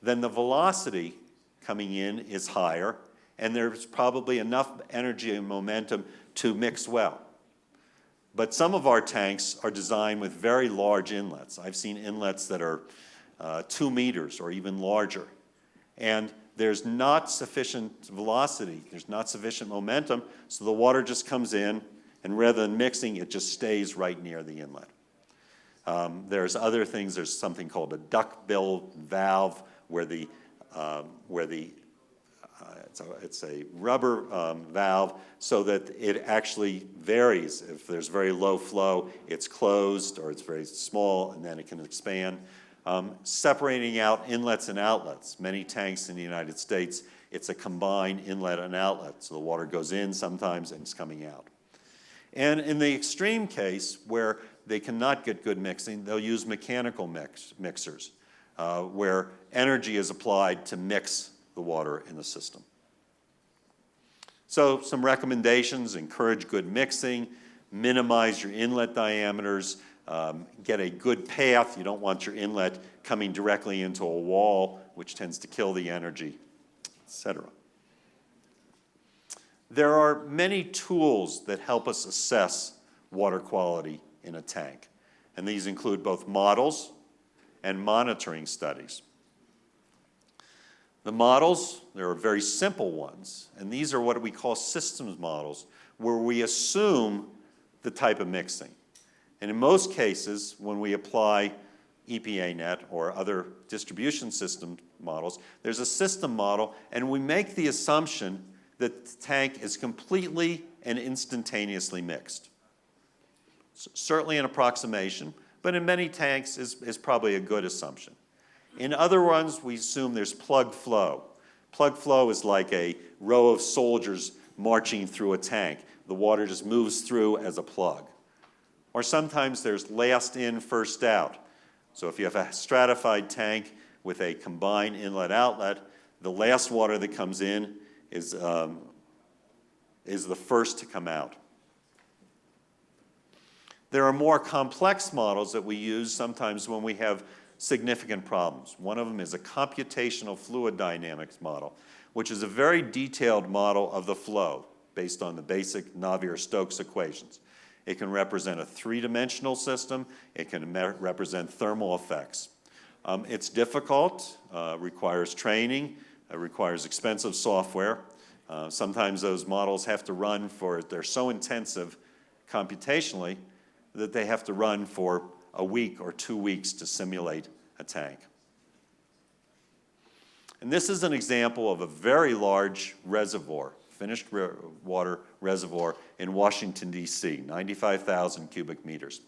then the velocity coming in is higher, and there's probably enough energy and momentum to mix well. But some of our tanks are designed with very large inlets. I've seen inlets that are 2 meters or even larger. And there's not sufficient velocity, there's not sufficient momentum, so the water just comes in, and rather than mixing, it just stays right near the inlet. There's other things. There's something called a duckbill valve where it's a rubber valve so that it actually varies. If there's very low flow, it's closed, or it's very small, and then it can expand. Separating out inlets and outlets. Many tanks in the United States, it's a combined inlet and outlet, so the water goes in sometimes and it's coming out. And in the extreme case where they cannot get good mixing, they'll use mechanical mixers, where energy is applied to mix the water in the system. So some recommendations: encourage good mixing, minimize your inlet diameters, get a good path. You don't want your inlet coming directly into a wall, which tends to kill the energy, etc. There are many tools that help us assess water quality in a tank, and these include both models and monitoring studies. The models, there are very simple ones, and these are what we call systems models, where we assume the type of mixing. And in most cases, when we apply EPA-NET or other distribution system models, there's a system model, and we make the assumption that the tank is completely and instantaneously mixed. Certainly an approximation, but in many tanks is probably a good assumption. In other ones, we assume there's plug flow. Plug flow is like a row of soldiers marching through a tank. The water just moves through as a plug. Or sometimes there's last in, first out. So if you have a stratified tank with a combined inlet-outlet, the last water that comes in is the first to come out. There are more complex models that we use sometimes when we have significant problems. One of them is a computational fluid dynamics model, which is a very detailed model of the flow based on the basic Navier-Stokes equations. It can represent a three-dimensional system. It can represent thermal effects. It's difficult, requires training, requires expensive software. Sometimes those models have to run they're so intensive computationally that they have to run for a week or 2 weeks to simulate a tank. And this is an example of a very large reservoir, finished water reservoir in Washington, D.C., 95,000 cubic meters.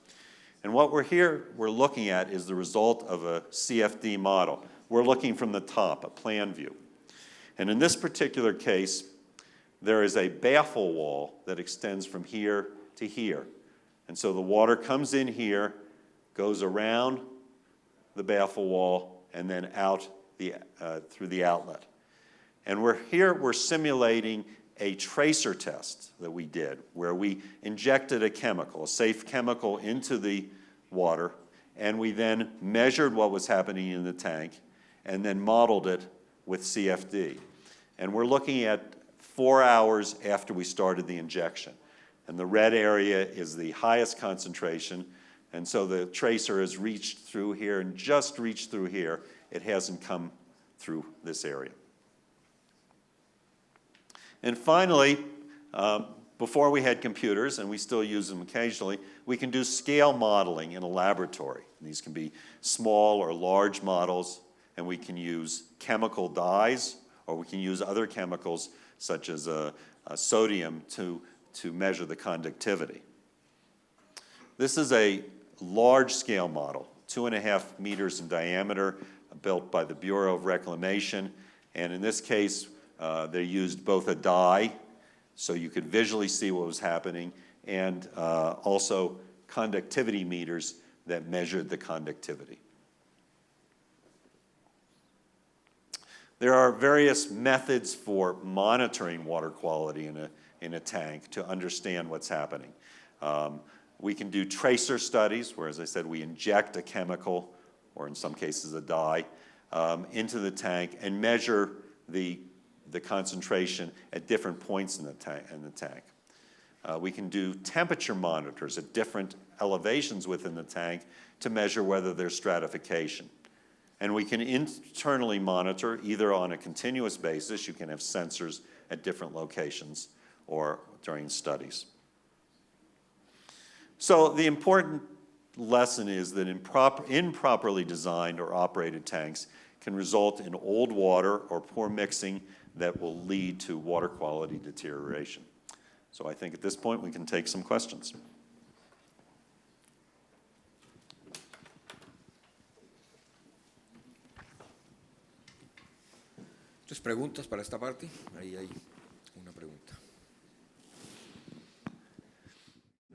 And what we're looking at is the result of a CFD model. We're looking from the top, a plan view. And in this particular case, there is a baffle wall that extends from here to here. And so the water comes in here, goes around the baffle wall, and then out through the outlet. And we're simulating a tracer test that we did, where we injected a chemical, a safe chemical, into the water, and we then measured what was happening in the tank, and then modeled it with CFD. And we're looking at 4 hours after we started the injection. And the red area is the highest concentration, and so the tracer has reached through here and just reached through here. It hasn't come through this area. And finally, before we had computers, and we still use them occasionally, we can do scale modeling in a laboratory. These can be small or large models, and we can use chemical dyes, or we can use other chemicals such as sodium to measure the conductivity. This is a large-scale model, 2.5 meters in diameter, built by the Bureau of Reclamation. And in this case, they used both a dye, so you could visually see what was happening, and also conductivity meters that measured the conductivity. There are various methods for monitoring water quality in a tank to understand what's happening. We can do tracer studies, where, as I said, we inject a chemical, or in some cases a dye, into the tank and measure the concentration at different points in the tank. We can do temperature monitors at different elevations within the tank to measure whether there's stratification. And we can internally monitor, either on a continuous basis, you can have sensors at different locations, or during studies. So the important lesson is that improperly designed or operated tanks can result in old water or poor mixing that will lead to water quality deterioration. So I think at this point we can take some questions. ¿Muchas preguntas para esta parte? Ahí hay una pregunta.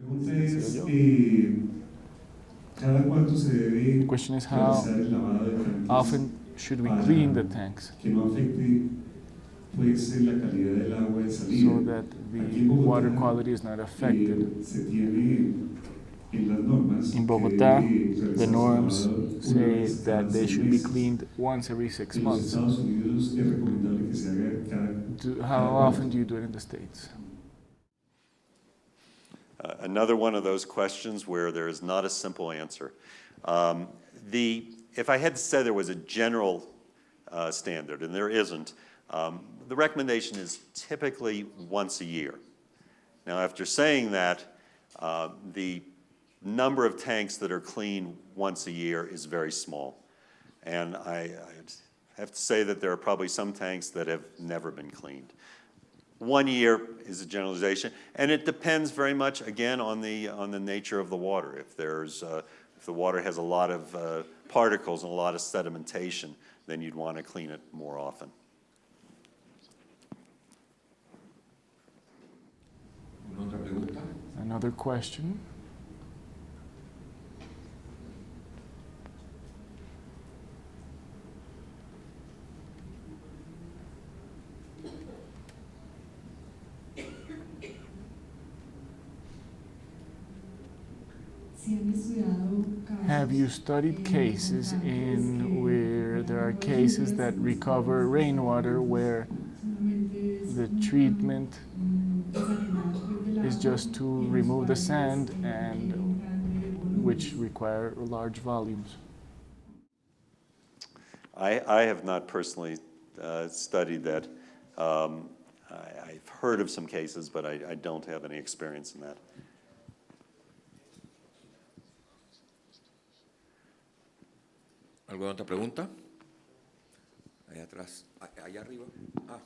La pregunta es, ¿cada cuánto se debe The question is, how realizar el lavado de tanques often should we clean the tanks que no afecte pues la calidad del agua de salida? so that Aquí the en Bogotá, water quality is not affected? se tiene en las normas In que Bogotá, debe the realizarse norms lavado una say vez that cada they 6 should be meses. cleaned once every 6 En los months. Estados Unidos es recomendable que se haga How cada often do you do it in the States? Another one of those questions where there is not a simple answer. If I had to say there was a general standard, and there isn't, the recommendation is typically once a year. Now, after saying that, the number of tanks that are cleaned once a year is very small. And I have to say that there are probably some tanks that have never been cleaned. 1 year is a generalization, and it depends very much, again, on the nature of the water. If the water has a lot of particles and a lot of sedimentation, then you'd want to clean it more often. ¿Una otra pregunta? Another question. Have you studied cases in where there are cases that recover rainwater where the treatment is just to remove the sand and which require large volumes? I have not personally studied that. I've heard of some cases, but I don't have any experience in that. ¿Alguna otra pregunta? Allá atrás, allá arriba. Ah.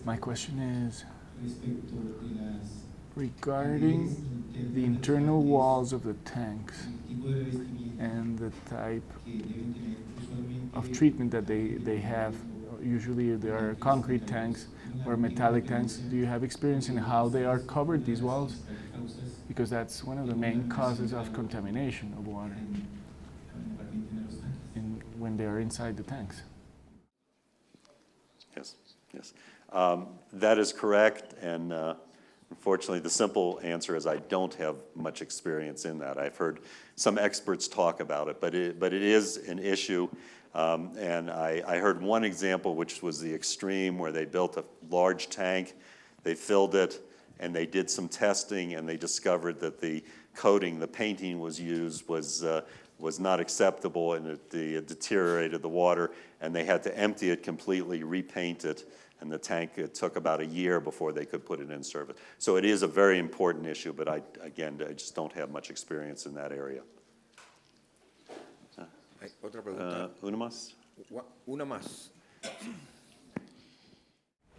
My question is regarding the internal walls of the tanks and the type of treatment that they have. Usually there are concrete tanks or metallic tanks. Do you have experience in how they are covered, these walls? Because that's one of the main causes of contamination of water when they are inside the tanks. Yes, yes. That is correct, and unfortunately the simple answer is I don't have much experience in that. I've heard some experts talk about it, but it is an issue. And I heard one example, which was the extreme, where they built a large tank, they filled it, and they did some testing, and they discovered that the coating, the painting was used, was not acceptable, and it deteriorated the water, and they had to empty it completely, repaint it, and the tank, it took about a year before they could put it in service. So it is a very important issue, but I just don't have much experience in that area. Hay otra pregunta. Una más? Una más.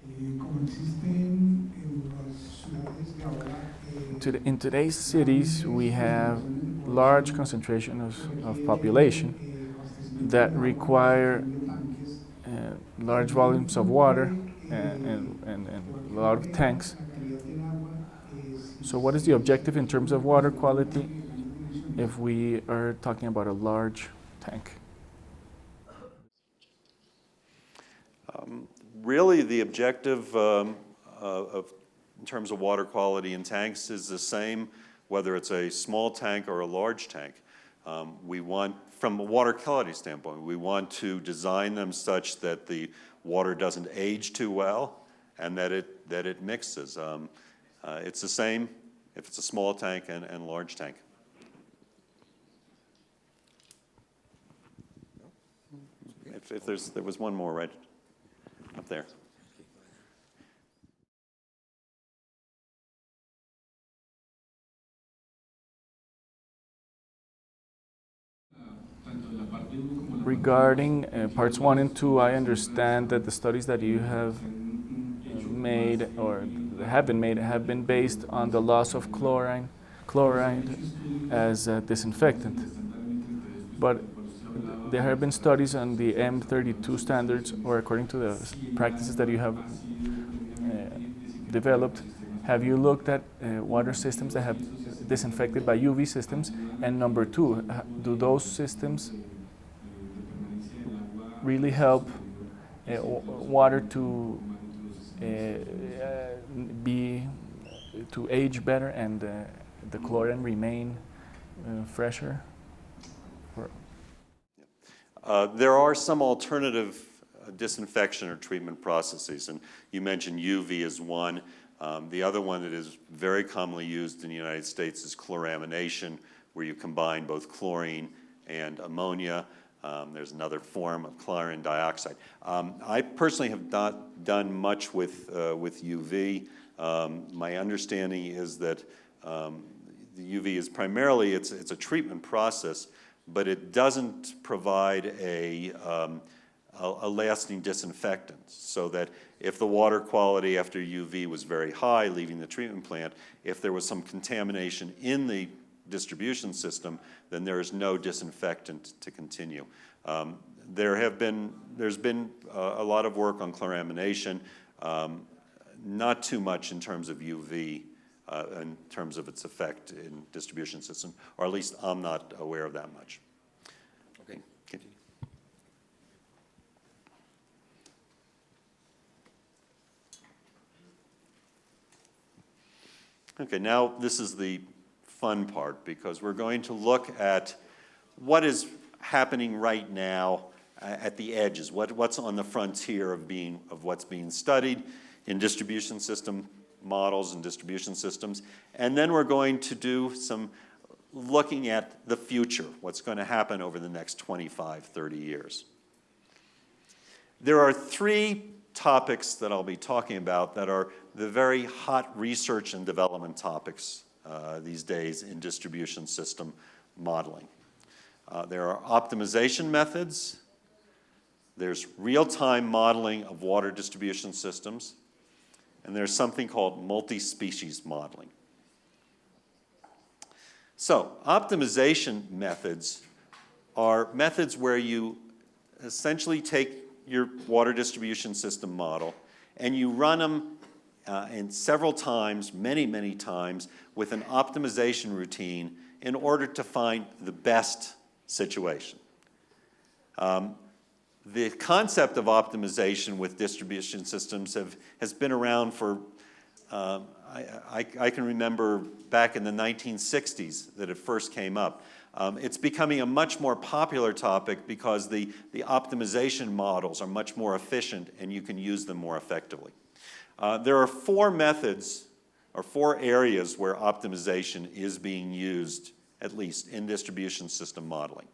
Como existen en las ciudades de ahora, In today's cities, we have large concentration of population that require large volumes of water and a lot of tanks. So what is the objective in terms of water quality if we are talking about a large tank? Really, the objective in terms of water quality in tanks is the same, whether it's a small tank or a large tank. We want, from a water quality standpoint, we want to design them such that the water doesn't age too well and that it mixes. It's the same if it's a small tank and large tank. If there was one more right up there. Regarding parts 1 and 2, I understand that the studies that you have made or have been based on the loss of chloride as a disinfectant. But there have been studies on the M32 standards, or according to the practices that you have developed. Have you looked at water systems that have disinfected by UV systems? And number 2, do those systems really help water to age better and the chlorine remain fresher? There are some alternative disinfection or treatment processes, and you mentioned UV as one. The other one that is very commonly used in the United States is chloramination, where you combine both chlorine and ammonia. There's another form of chlorine dioxide. I personally have not done much with UV. My understanding is that the UV is primarily, it's a treatment process, but it doesn't provide a lasting disinfectant, so that if the water quality after UV was very high, leaving the treatment plant, if there was some contamination in the distribution system, then there is no disinfectant to continue. There's been a lot of work on chloramination, not too much in terms of UV, in terms of its effect in distribution system, or at least I'm not aware of that much. Okay. Continue. Okay, now this is the fun part, because we're going to look at what is happening right now at the edges, what's on the frontier of what's being studied in distribution system models and distribution systems. And then we're going to do some looking at the future, what's going to happen over the next 25, 30 years. There are three topics that I'll be talking about that are the very hot research and development topics these days in distribution system modeling. There are optimization methods, there's real-time modeling of water distribution systems, and there's something called multi-species modeling. So, optimization methods are methods where you essentially take your water distribution system model and you run them in several times, many, many times, with an optimization routine in order to find the best situation. The concept of optimization with distribution systems has been around for, I can remember back in the 1960s that it first came up. It's becoming a much more popular topic because the optimization models are much more efficient and you can use them more effectively. There are four methods or four areas where optimization is being used, at least in distribution system modeling.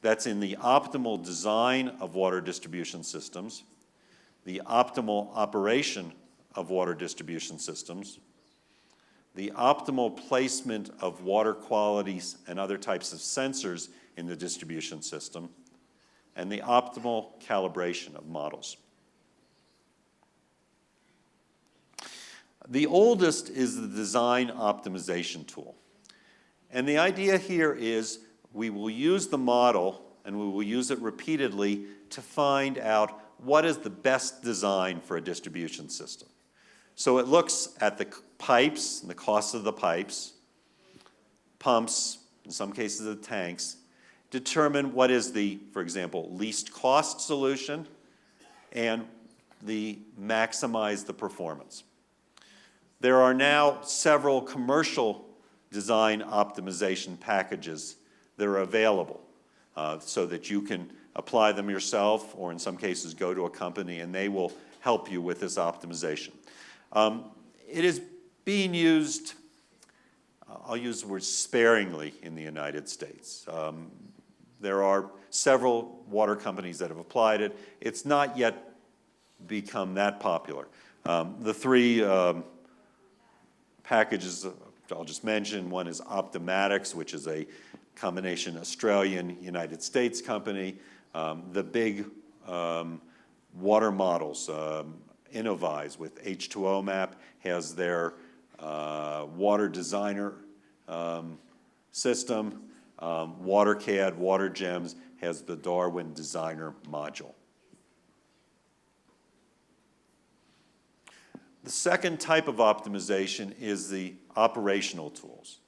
That's in the optimal design of water distribution systems, the optimal operation of water distribution systems, the optimal placement of water qualities and other types of sensors in the distribution system, and the optimal calibration of models. The oldest is the design optimization tool. And the idea here is we will use the model and we will use it repeatedly to find out what is the best design for a distribution system. So it looks at the pipes and the cost of the pipes, pumps, in some cases the tanks, determine what is the, for example, least cost solution and maximize the performance. There are now several commercial design optimization packages that are available so that you can apply them yourself or in some cases go to a company and they will help you with this optimization. It is being used, I'll use the word sparingly in the United States. There are several water companies that have applied it. It's not yet become that popular. The three packages I'll just mention, one is Optimatics, which is a combination Australian-United States company. The big water models, Innovise with H2O map has their water designer system. WaterCAD, WaterGems has the Darwin designer module. The second type of optimization is the operational tools.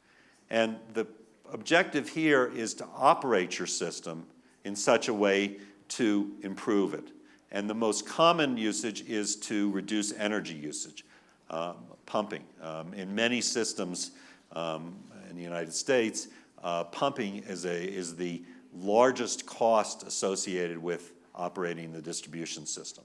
And the objective here is to operate your system in such a way to improve it. And the most common usage is to reduce energy usage, pumping. In many systems in the United States, pumping is the largest cost associated with operating the distribution system.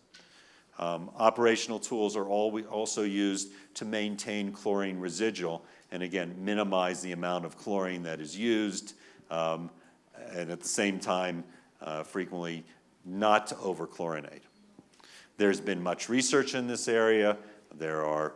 Operational tools are also used to maintain chlorine residual and again minimize the amount of chlorine that is used and at the same time frequently not to overchlorinate. There's been much research in this area. There are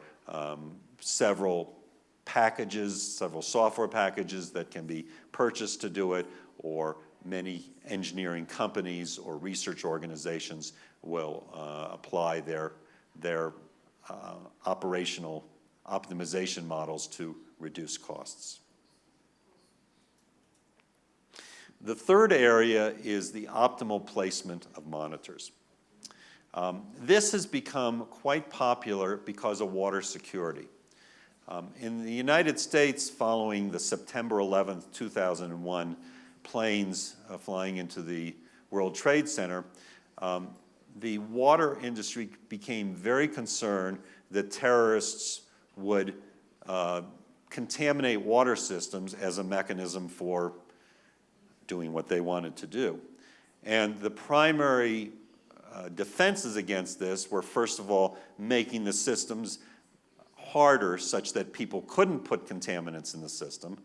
several packages, several software packages that can be purchased to do it, or many engineering companies or research organizations will apply their operational optimization models to reduce costs. The third area is the optimal placement of monitors. This has become quite popular because of water security. In the United States, following the September 11th, 2001 planes flying into the World Trade Center, the water industry became very concerned that terrorists would contaminate water systems as a mechanism for doing what they wanted to do. And the primary defenses against this were, first of all, making the systems harder such that people couldn't put contaminants in the system.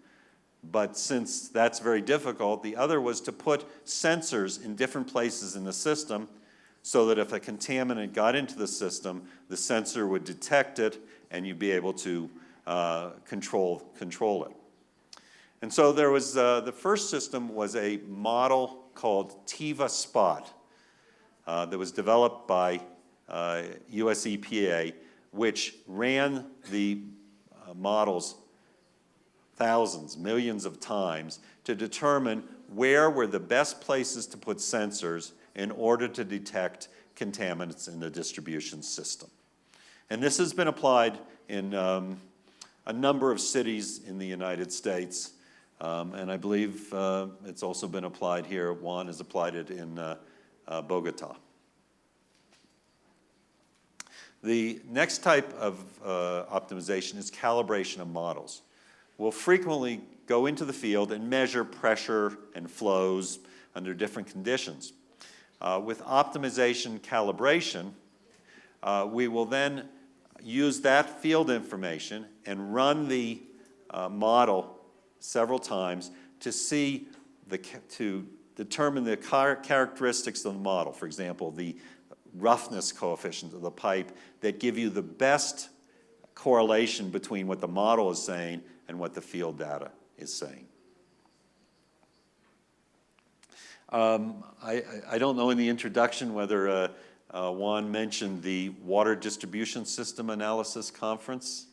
But since that's very difficult, the other was to put sensors in different places in the system so that if a contaminant got into the system, the sensor would detect it and you'd be able to control it. And so there was, the first system was a model called TIVA Spot that was developed by US EPA, which ran the models thousands, millions of times to determine where were the best places to put sensors in order to detect contaminants in the distribution system. And this has been applied in a number of cities in the United States, and I believe it's also been applied here. Juan has applied it in Bogota. The next type of optimization is calibration of models. We'll frequently go into the field and measure pressure and flows under different conditions. With optimization calibration, we will then use that field information and run the model several times to see to determine the characteristics of the model. For example, the roughness coefficient of the pipe that give you the best correlation between what the model is saying and what the field data is saying. I don't know in the introduction whether Juan mentioned the Water Distribution System Analysis Conference.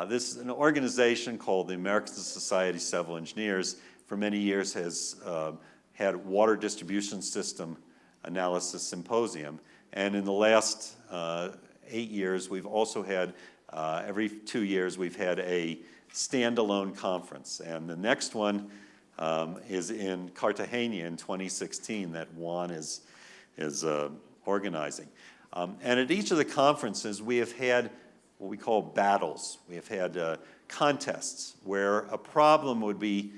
This is an organization called the American Society of Civil Engineers. For many years has had water distribution system analysis symposium. And in the last 8 years, we've also had, every 2 years, we've had a standalone conference. And the next one is in Cartagena in 2016 that Juan is organizing. And at each of the conferences, we have had what we call battles. We have had contests where a problem would be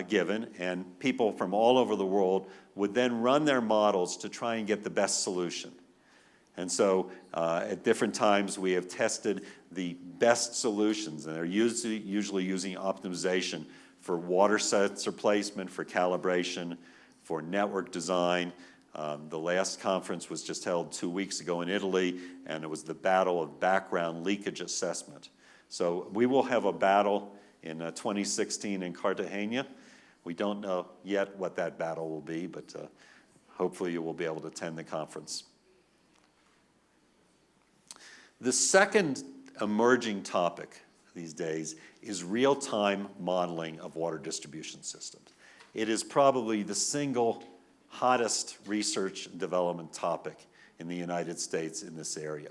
given, and people from all over the world would then run their models to try and get the best solution. And so at different times, we have tested the best solutions, and they're usually using optimization for water sensor placement, for calibration, for network design. The last conference was just held 2 weeks ago in Italy, and it was the battle of background leakage assessment. So we will have a battle in 2016 in Cartagena. We don't know yet what that battle will be, but hopefully you will be able to attend the conference. The second emerging topic these days is real-time modeling of water distribution systems. It is probably the single hottest research and development topic in the United States in this area.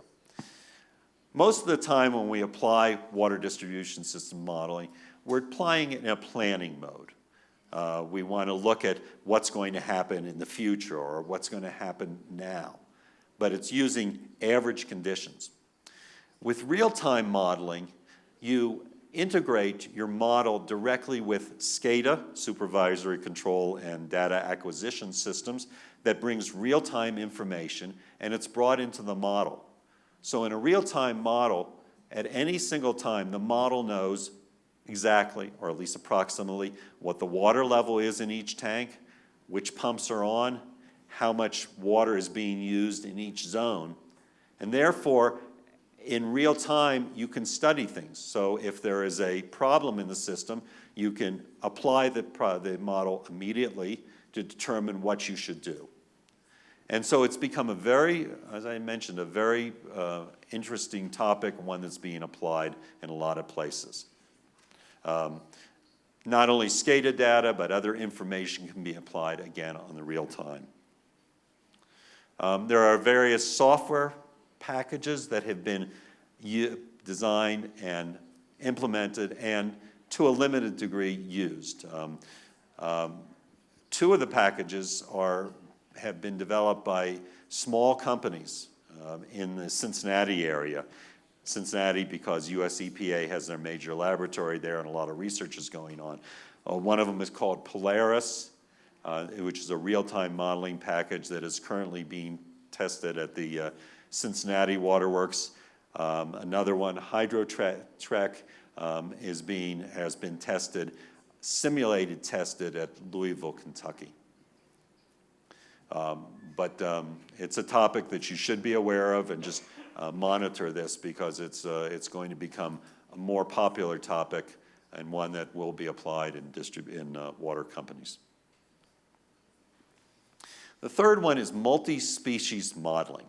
Most of the time when we apply water distribution system modeling, we're applying it in a planning mode. We want to look at what's going to happen in the future or what's going to happen now, but it's using average conditions. With real-time modeling, you integrate your model directly with SCADA, supervisory control and data acquisition systems, that brings real-time information, and it's brought into the model. So in a real-time model, at any single time, the model knows exactly, or at least approximately, what the water level is in each tank, which pumps are on, how much water is being used in each zone, and therefore, in real time, you can study things. So if there is a problem in the system, you can apply the model immediately to determine what you should do. And so it's become a very, as I mentioned, a very interesting topic, one that's being applied in a lot of places. Not only SCADA data, but other information can be applied, again, on the real time. There are various software packages that have been designed and implemented and, to a limited degree, used. Two of the packages have been developed by small companies in the Cincinnati area. Cincinnati, because US EPA has their major laboratory there and a lot of research is going on. One of them is called Polaris, which is a real-time modeling package that is currently being tested at the Cincinnati Waterworks. Another one, HydroTrek, has been tested, simulated tested at Louisville, Kentucky. But it's a topic that you should be aware of, and just monitor this, because it's going to become a more popular topic, and one that will be applied in water companies. The third one is multi-species modeling.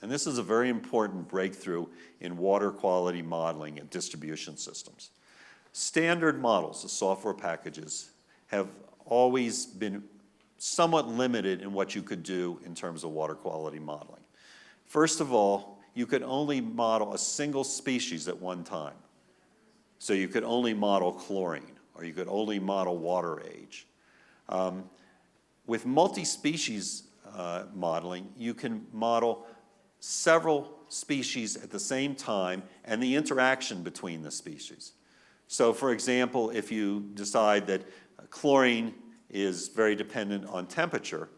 And this is a very important breakthrough in water quality modeling and distribution systems. Standard models, the software packages, have always been somewhat limited in what you could do in terms of water quality modeling. First of all, you could only model a single species at one time. So you could only model chlorine, or you could only model water age. With multi-species modeling, you can model several species at the same time and the interaction between the species. So for example, if you decide that chlorine is very dependent on temperature,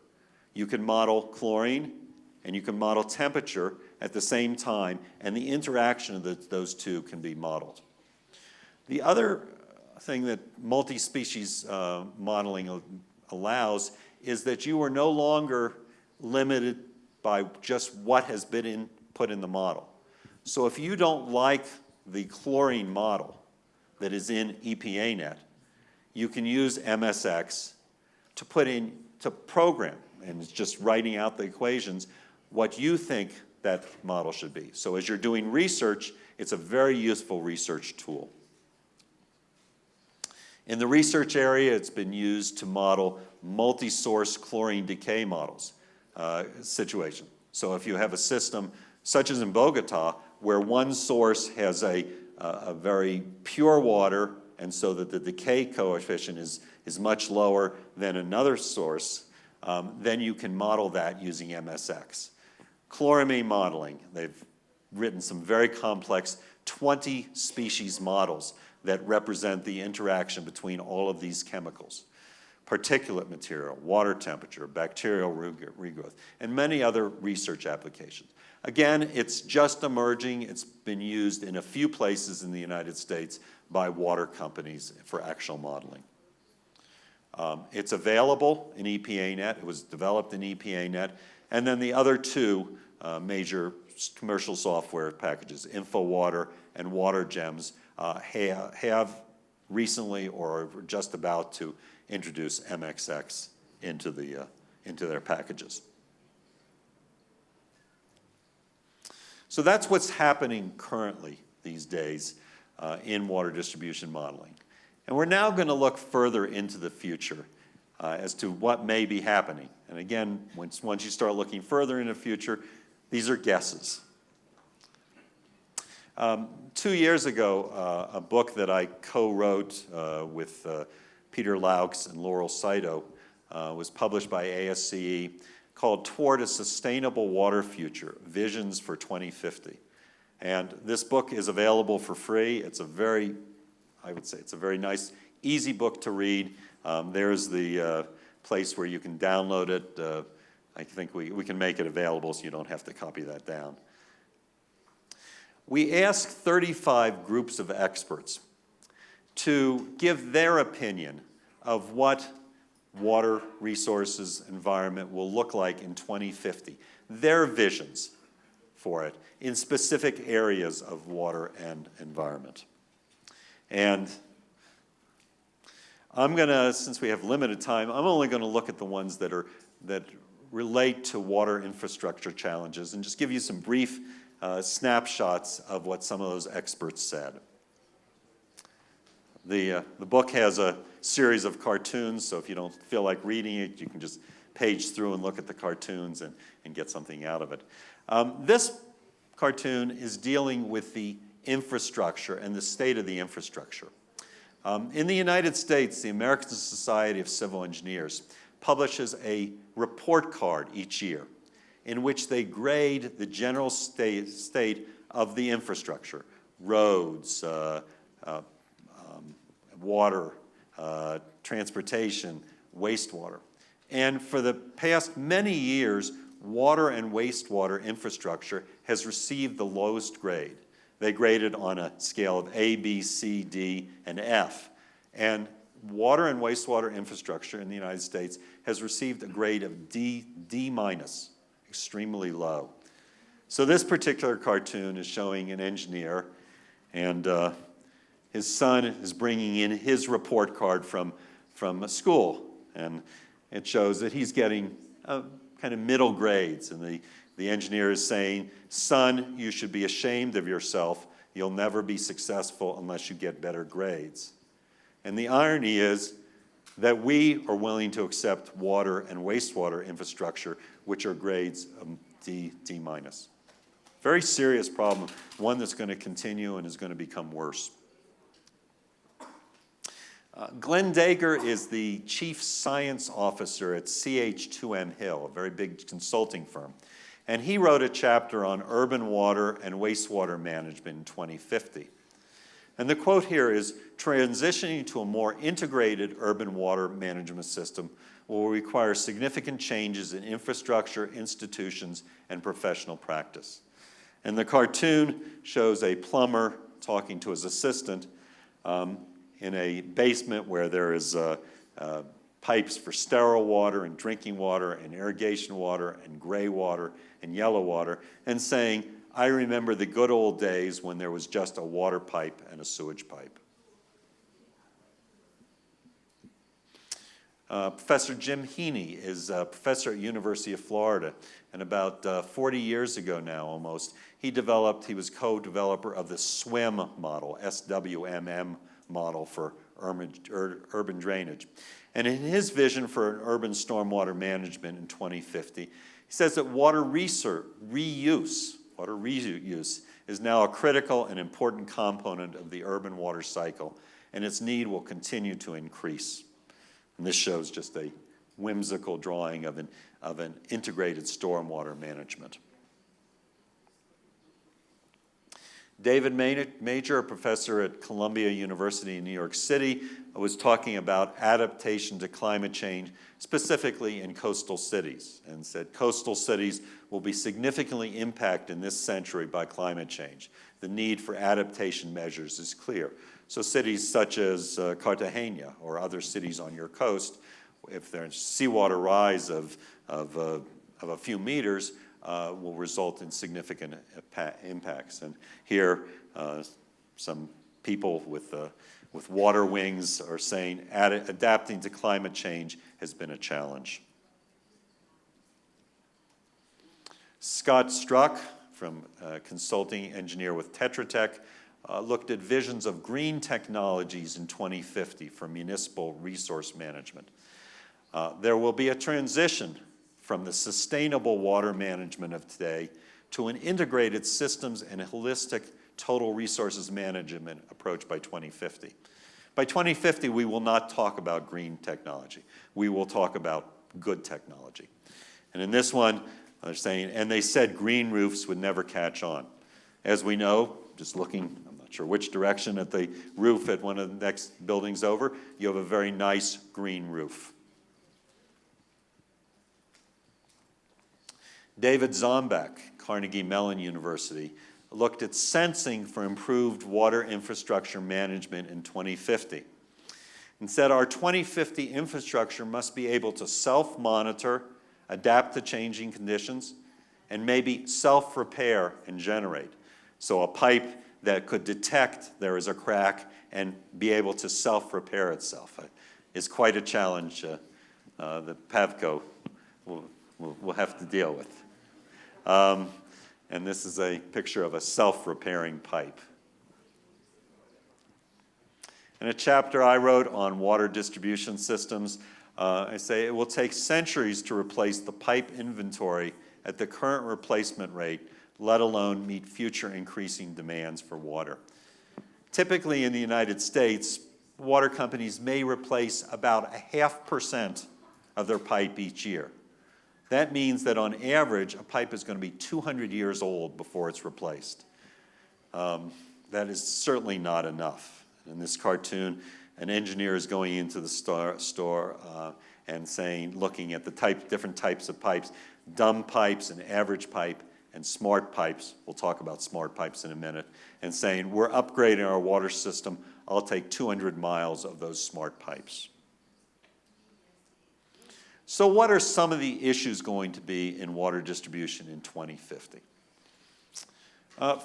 you can model chlorine and you can model temperature at the same time, and the interaction of those two can be modeled. The other thing that multi-species modeling allows is that you are no longer limited by just what has been put in the model. So if you don't like the chlorine model that is in EPANet, you can use MSX to program, and it's just writing out the equations, what you think that model should be. So as you're doing research, it's a very useful research tool. In the research area, it's been used to model multi-source chlorine decay models situation. So if you have a system, such as in Bogota, where one source has a very pure water, and so that the decay coefficient is much lower than another source, then you can model that using MSX. Chloramine modeling, they've written some very complex 20 species models that represent the interaction between all of these chemicals. Particulate material, water temperature, bacterial regrowth, and many other research applications. Again, it's just emerging. It's been used in a few places in the United States by water companies for actual modeling. It's available in EPANet. It was developed in EPANet. And then the other two major commercial software packages, InfoWater and WaterGems, have recently or are just about to introduce MXX into their packages. So that's what's happening currently these days in water distribution modeling. And we're now going to look further into the future as to what may be happening. And again, once you start looking further into the future, these are guesses. 2 years ago, a book that I co-wrote with Peter Laux and Laurel Saito was published by ASCE, called Toward a Sustainable Water Future, Visions for 2050. And this book is available for free. It's I would say it's a very nice, easy book to read. There's the place where you can download it. I think we can make it available so you don't have to copy that down. We asked 35 groups of experts to give their opinion of what water resources environment will look like in 2050, their visions for it in specific areas of water and environment. And I'm gonna, since we have limited time, I'm only gonna look at the ones that relate to water infrastructure challenges and just give you some brief snapshots of what some of those experts said. The book has a series of cartoons, so if you don't feel like reading it, you can just page through and look at the cartoons and get something out of it. This cartoon is dealing with the infrastructure and the state of the infrastructure. In the United States, the American Society of Civil Engineers publishes a report card each year in which they grade the general state of the infrastructure, roads, water, transportation, wastewater. And for the past many years, water and wastewater infrastructure has received the lowest grade. They graded on a scale of A, B, C, D, and F. And water and wastewater infrastructure in the United States has received a grade of D minus, extremely low. So this particular cartoon is showing an engineer, and his son is bringing in his report card from a school, and it shows that he's getting kind of middle grades, and the engineer is saying, "Son, you should be ashamed of yourself. You'll never be successful unless you get better grades." And the irony is that we are willing to accept water and wastewater infrastructure, which are grades D minus. Very serious problem, one that's going to continue and is going to become worse. Glenn Dager is the Chief Science Officer at CH2M Hill, a very big consulting firm. And he wrote a chapter on urban water and wastewater management in 2050. And the quote here is, "Transitioning to a more integrated urban water management system will require significant changes in infrastructure, institutions, and professional practice." And the cartoon shows a plumber talking to his assistant in a basement where there is pipes for sterile water and drinking water and irrigation water and gray water and yellow water, and saying, "I remember the good old days when there was just a water pipe and a sewage pipe." Professor Jim Heaney is a professor at University of Florida, and about 40 years ago now almost, he was co-developer of the SWIM model, SWMM model for urban drainage. And in his vision for an urban stormwater management in 2050, he says that water reuse is now a critical and important component of the urban water cycle, and its need will continue to increase. And this shows just a whimsical drawing of an integrated stormwater management. David Major, a professor at Columbia University in New York City, was talking about adaptation to climate change, specifically in coastal cities, and said coastal cities will be significantly impacted in this century by climate change. The need for adaptation measures is clear. So cities such as Cartagena or other cities on your coast, if there's seawater rise of a few meters, will result in significant impacts. And here, some people with water wings are saying adapting to climate change has been a challenge. Scott Struck, from consulting engineer with Tetra Tech, looked at visions of green technologies in 2050 for municipal resource management. There will be a transition from the sustainable water management of today to an integrated systems and holistic total resources management approach by 2050. By 2050, we will not talk about green technology. We will talk about good technology. And in this one, they're saying, and they said green roofs would never catch on. As we know, just looking, I'm not sure which direction, at the roof at one of the next buildings over, you have a very nice green roof. David Zombek, Carnegie Mellon University, looked at sensing for improved water infrastructure management in 2050 and said our 2050 infrastructure must be able to self-monitor, adapt to changing conditions, and maybe self-repair and generate. So a pipe that could detect there is a crack and be able to self-repair itself is quite a challenge that Pavco will have to deal with. And this is a picture of a self-repairing pipe. In a chapter I wrote on water distribution systems, I say it will take centuries to replace the pipe inventory at the current replacement rate, let alone meet future increasing demands for water. Typically in the United States, water companies may replace about 0.5% of their pipe each year. That means that on average, a pipe is going to be 200 years old before it's replaced. That is certainly not enough. In this cartoon, an engineer is going into the store and saying, looking at the different types of pipes, dumb pipes and average pipe and smart pipes. We'll talk about smart pipes in a minute. And saying, we're upgrading our water system. I'll take 200 miles of those smart pipes. So what are some of the issues going to be in water distribution in 2050?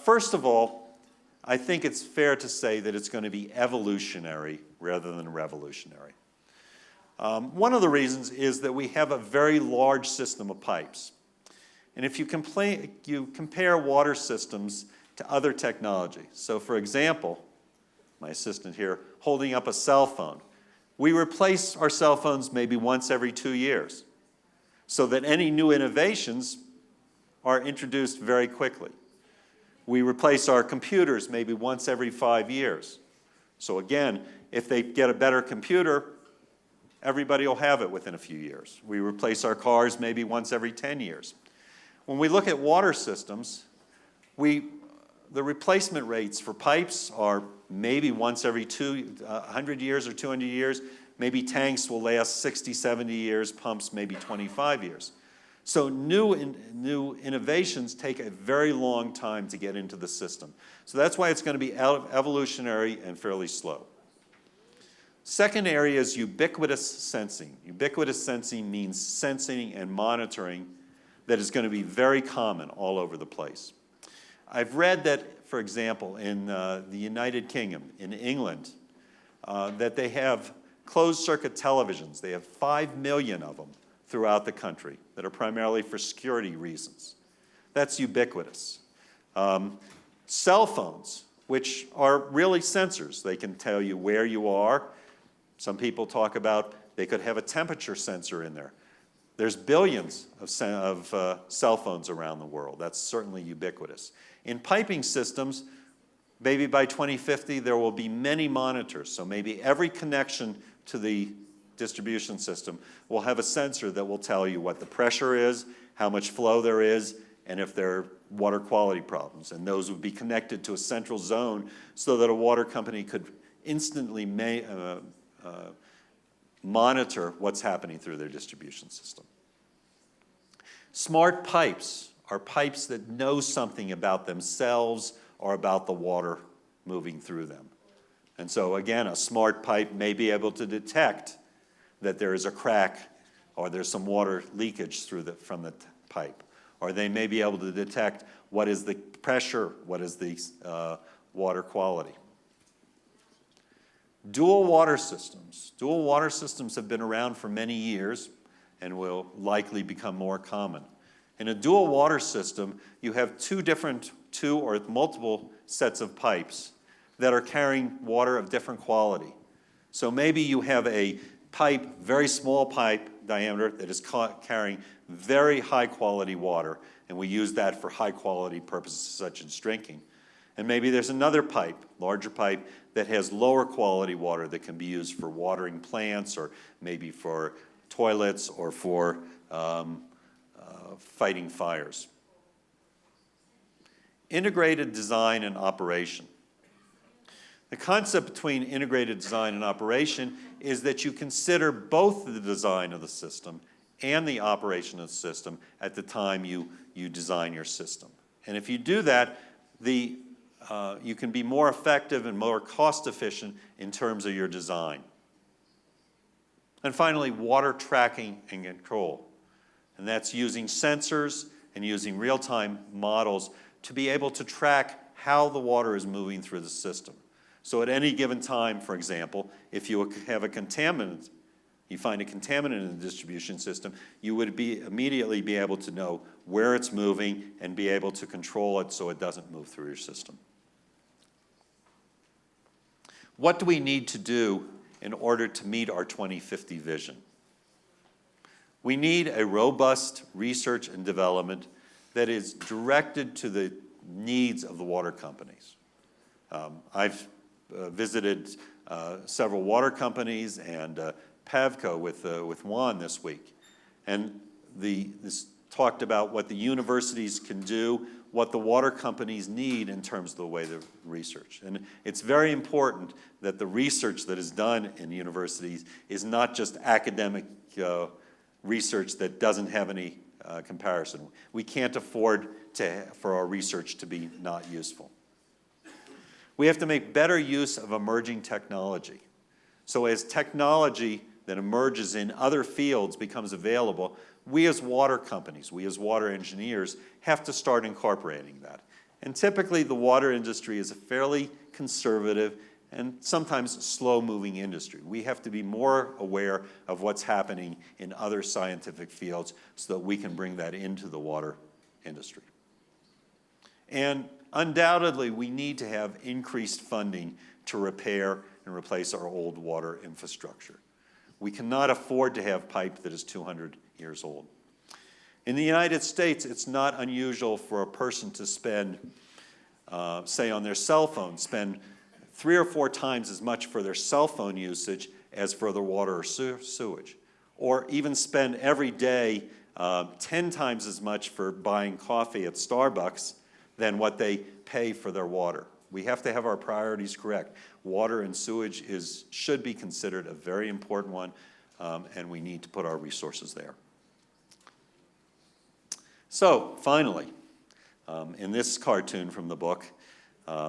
First of all, I think it's fair to say that it's going to be evolutionary rather than revolutionary. One of the reasons is that we have a very large system of pipes. And if you compare water systems to other technology, so for example, my assistant here holding up a cell phone, we replace our cell phones maybe once every 2 years, so that any new innovations are introduced very quickly. We replace our computers maybe once every 5 years. So again, if they get a better computer, everybody will have it within a few years. We replace our cars maybe once every 10 years. When we look at water systems, the replacement rates for pipes are maybe once every 100 years or 200 years. Maybe tanks will last 60, 70 years, pumps maybe 25 years. So new innovations take a very long time to get into the system. So that's why it's going to be evolutionary and fairly slow. Second area is ubiquitous sensing. Ubiquitous sensing means sensing and monitoring that is going to be very common all over the place. I've read that, for example, in the United Kingdom, in England, that they have closed-circuit televisions. They have 5 million of them throughout the country that are primarily for security reasons. That's ubiquitous. Cell phones, which are really sensors. They can tell you where you are. Some people talk about they could have a temperature sensor in there. There's billions of cell phones around the world. That's certainly ubiquitous. In piping systems, maybe by 2050, there will be many monitors. So maybe every connection to the distribution system will have a sensor that will tell you what the pressure is, how much flow there is, and if there are water quality problems. And those would be connected to a central zone so that a water company could instantly monitor what's happening through their distribution system. Smart pipes are pipes that know something about themselves or about the water moving through them. And so again, a smart pipe may be able to detect that there is a crack or there's some water leakage from the pipe. Or they may be able to detect what is the pressure, what is the water quality. Dual water systems. Dual water systems have been around for many years and will likely become more common. In a dual water system, you have two or multiple sets of pipes that are carrying water of different quality. So maybe you have a pipe, very small pipe diameter, that is carrying very high quality water, and we use that for high quality purposes such as drinking. And maybe there's another pipe, larger pipe, that has lower quality water that can be used for watering plants or maybe for toilets or for fighting fires. Integrated design and operation. The concept between integrated design and operation is that you consider both the design of the system and the operation of the system at the time you design your system. And if you do that, you can be more effective and more cost efficient in terms of your design. And finally, water tracking and control. And that's using sensors and using real-time models to be able to track how the water is moving through the system. So at any given time, for example, if you have a contaminant, you find a contaminant in the distribution system, you would immediately be able to know where it's moving and be able to control it so it doesn't move through your system. What do we need to do in order to meet our 2050 vision? We need a robust research and development that is directed to the needs of the water companies. I've visited several water companies and Pavco with Juan this week. And this talked about what the universities can do, what the water companies need in terms of the way they research. And it's very important that the research that is done in universities is not just academic research that doesn't have any comparison. We can't afford for our research to be not useful. We have to make better use of emerging technology. So as technology that emerges in other fields becomes available, we as water companies, we as water engineers, have to start incorporating that. And typically the water industry is a fairly conservative and sometimes slow-moving industry. We have to be more aware of what's happening in other scientific fields so that we can bring that into the water industry. And undoubtedly, we need to have increased funding to repair and replace our old water infrastructure. We cannot afford to have pipe that is 200 years old. In the United States, it's not unusual for a person to spend, say on their cell phone, spend 3 or 4 times as much for their cell phone usage as for their water or sewage. Or even spend every day 10 times as much for buying coffee at Starbucks than what they pay for their water. We have to have our priorities correct. Water and sewage should be considered a very important one, and we need to put our resources there. So, finally, in this cartoon from the book,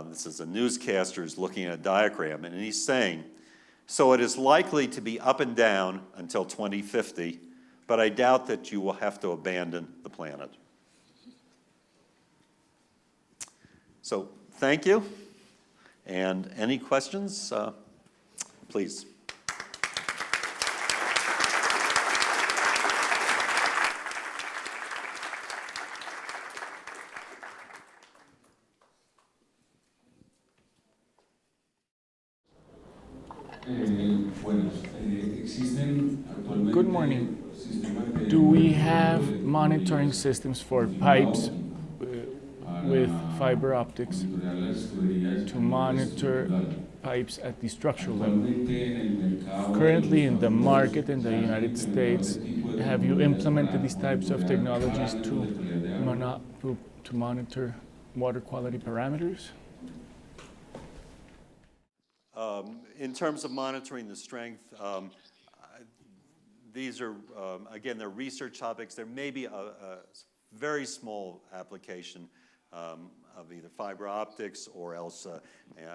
this is a newscaster who's looking at a diagram, and he's saying, so it is likely to be up and down until 2050, but I doubt that you will have to abandon the planet. So, thank you. And any questions? Please. Good morning. Do we have monitoring systems for pipes with fiber optics to monitor pipes at the structural level? Currently in the market in the United States, have you implemented these types of technologies to monitor water quality parameters? In terms of monitoring the strength, these are, again, they're research topics. There may be a very small application of either fiber optics or else,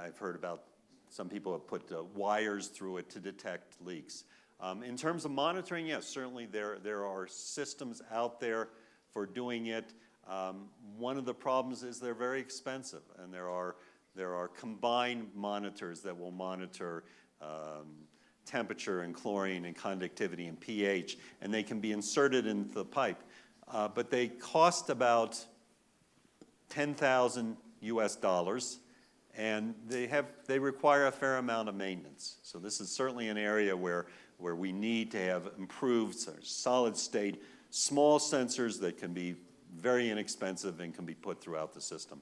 I've heard about some people have put wires through it to detect leaks. In terms of monitoring, yes, certainly there are systems out there for doing it. One of the problems is they're very expensive, and there are combined monitors that will monitor temperature and chlorine and conductivity and pH, and they can be inserted into the pipe. But they cost about $10,000 US, and they require a fair amount of maintenance. So this is certainly an area where we need to have improved solid state, small sensors that can be very inexpensive and can be put throughout the system.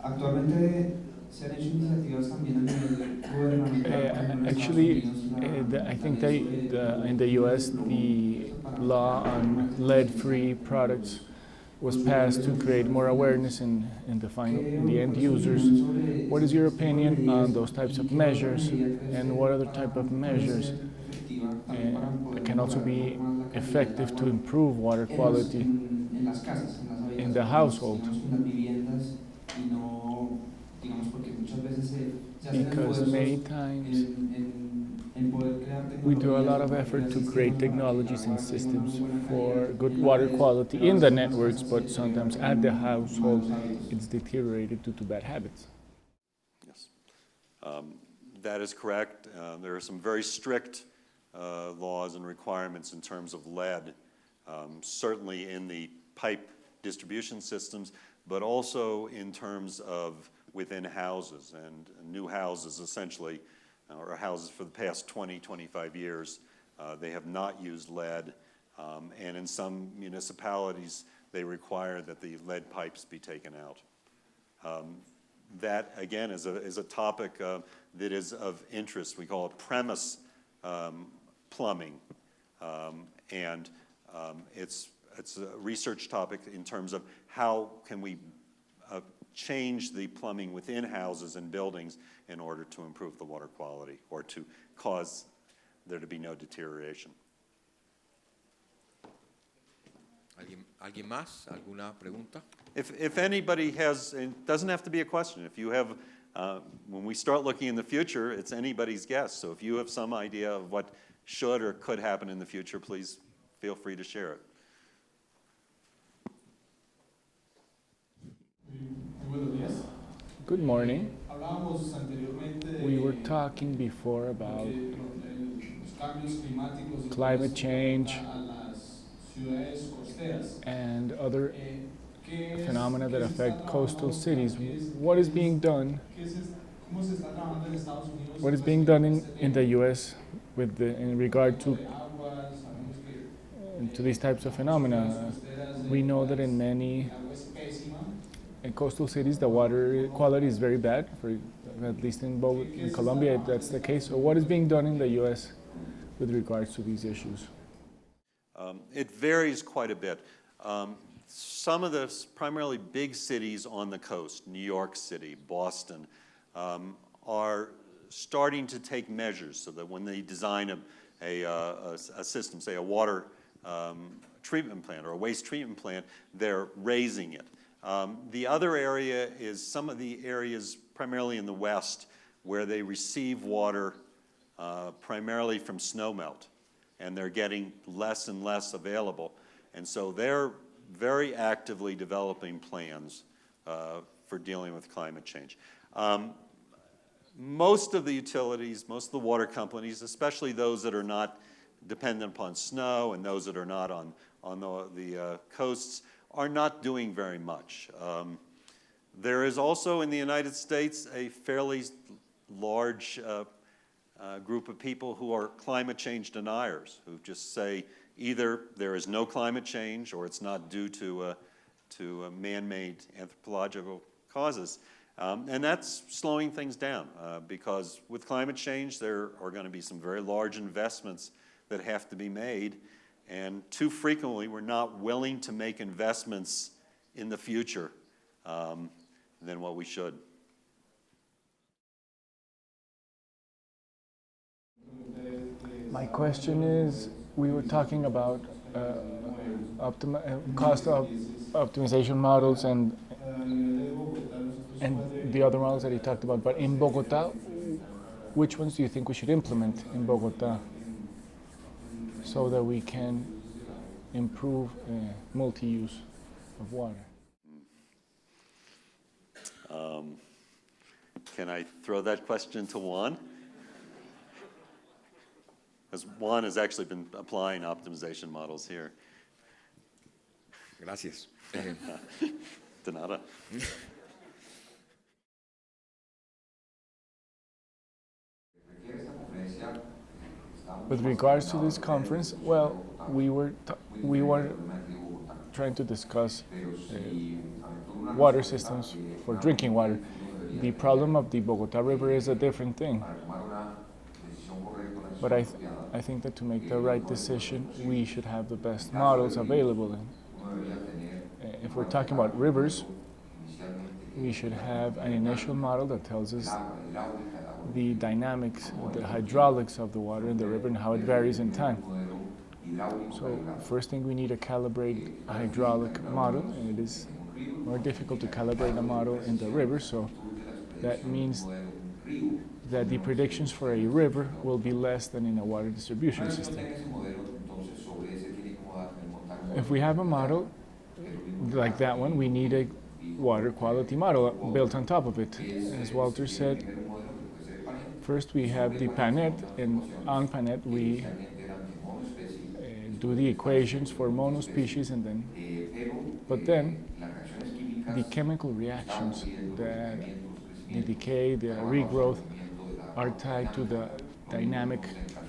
Actualmente se han hecho iniciativas también a nivel gubernamental. Actually, I think in the US, the law on lead-free products was passed to create more awareness in the end users. What is your opinion on those types of measures, and what other type of measures can also be effective to improve water quality in the household? Because many times we do a lot of effort to create technologies and systems for good water quality in the networks, but sometimes at the household it's deteriorated due to bad habits. Yes, that is correct. There are some very strict laws and requirements in terms of lead, certainly in the pipe distribution systems, but also in terms of within houses, and new houses essentially, or houses for the past 20, 25 years, they have not used lead, and in some municipalities they require that the lead pipes be taken out. That, again, is a topic that is of interest. We call it premise plumbing. And it's a research topic in terms of how can we change the plumbing within houses and buildings in order to improve the water quality or to cause there to be no deterioration. ¿Alguien más? ¿Alguna pregunta? If anybody has, it doesn't have to be a question. If you have, when we start looking in the future, it's anybody's guess. So if you have some idea of what should or could happen in the future, please feel free to share it. Good morning. We were talking before about climate change and other phenomena that affect coastal cities. What is being done? What is being done in the U.S. in regard to these types of phenomena? We know that in many coastal cities, the water quality is very bad. At least in Colombia, that's the case. So what is being done in the U.S. with regards to these issues? It varies quite a bit. Some of the primarily big cities on the coast, New York City, Boston, are starting to take measures so that when they design a system, say a water treatment plant or a waste treatment plant, they're raising it. The other area is some of the areas primarily in the West where they receive water primarily from snowmelt, and they're getting less and less available. And so they're very actively developing plans for dealing with climate change. Most of the utilities, most of the water companies, especially those that are not dependent upon snow and those that are not on the coasts, are not doing very much. There is also in the United States a fairly large group of people who are climate change deniers, who just say either there is no climate change or it's not due to man-made anthropological causes. And that's slowing things down because with climate change there are going to be some very large investments that have to be made, and too frequently we're not willing to make investments in the future than what we should. My question is, we were talking about cost optimization models and the other models that he talked about, but in Bogota, which ones do you think we should implement in Bogota so that we can improve multi-use of water? Can I throw that question to Juan? Because Juan has actually been applying optimization models here. Gracias. De nada. With regards to this conference, well, we were trying to discuss water systems for drinking water. The problem of the Bogota River is a different thing. But I think that to make the right decision, we should have the best models available. If we're talking about rivers, we should have an initial model that tells us the dynamics, the hydraulics of the water in the river and how it varies in time. So first thing, we need to calibrate a hydraulic model, and it is more difficult to calibrate a model in the river, so that means that the predictions for a river will be less than in a water distribution system. If we have a model like that one, we need a water quality model built on top of it. As Walter said, first we have the PANET, and on PANET we do the equations for monospecies, but then the chemical reactions, the decay, the regrowth, are tied to the dynamic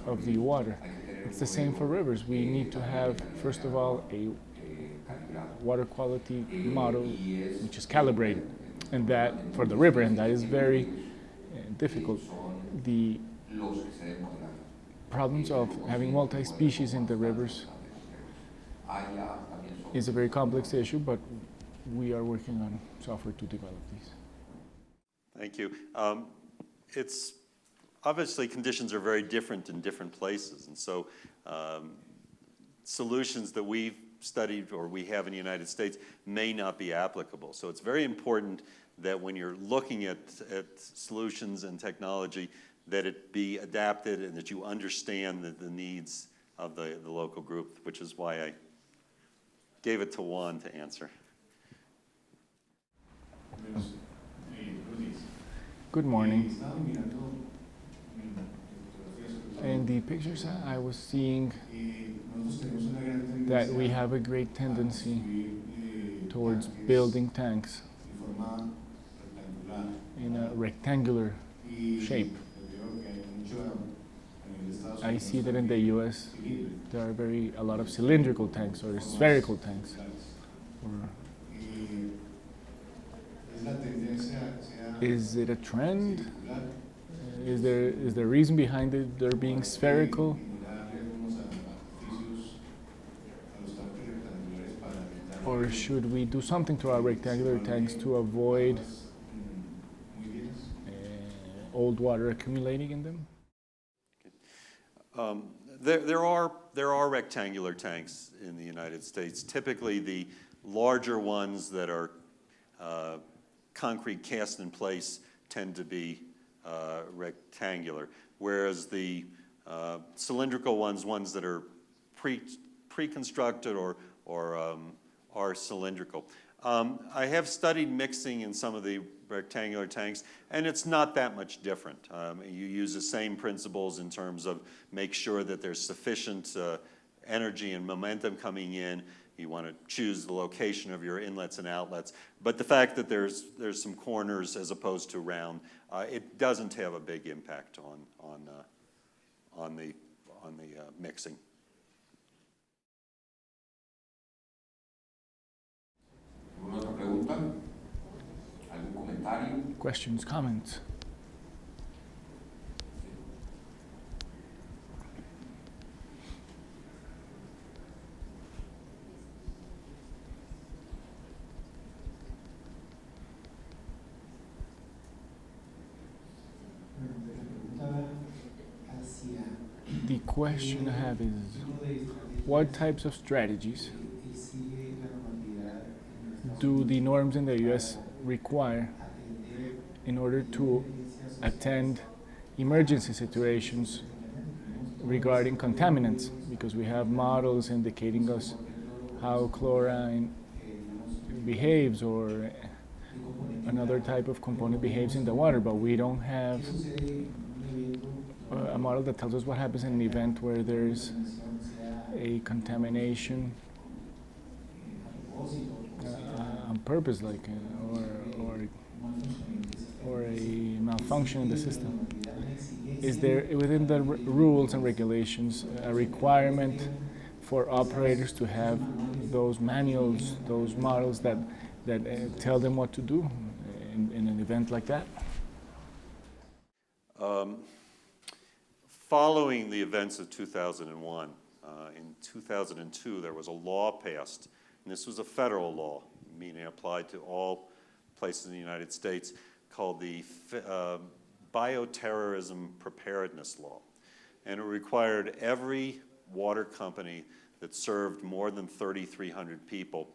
of the water. It's the same for rivers. We need to have, first of all, a water quality model which is calibrated. and that for the river, and that is very difficult. The problems of having multi-species in the rivers is a very complex issue, but we are working on software to develop these. Thank you. It's obviously conditions are very different in different places, and so solutions that we've studied or we have in the United States may not be applicable. So it's very important that when you're looking at solutions and technology, that it be adapted and that you understand the needs of the local group, which is why I gave it to Juan to answer. Good morning. In the pictures I was seeing that we have a great tendency towards building tanks in a rectangular shape. I see that in the US there are a lot of cylindrical tanks or spherical tanks. Is it a trend? Is there a reason behind it, there being spherical? Or should we do something to our rectangular tanks to avoid old water accumulating in them? There are rectangular tanks in the United States. Typically, the larger ones that are concrete cast in place tend to be rectangular, whereas the cylindrical ones that are pre-constructed or are cylindrical. I have studied mixing in some of the rectangular tanks, and it's not that much different. You use the same principles in terms of make sure that there's sufficient energy and momentum coming in. You want to choose the location of your inlets and outlets, but the fact that there's some corners as opposed to round, it doesn't have a big impact on the mixing. Questions, comments? The question I have is, what types of strategies do the norms in the US require in order to attend emergency situations regarding contaminants? Because we have models indicating us how chlorine behaves or another type of component behaves in the water, but we don't have a model that tells us what happens in an event where there's a contamination on purpose, like or a malfunction in the system. Is there within the rules and regulations a requirement for operators to have those manuals, those models that tell them what to do in an event like that? Following the events of 2001, in 2002 there was a law passed, and this was a federal law, meaning it applied to all places in the United States, called the Bioterrorism Preparedness Law. And it required every water company that served more than 3,300 people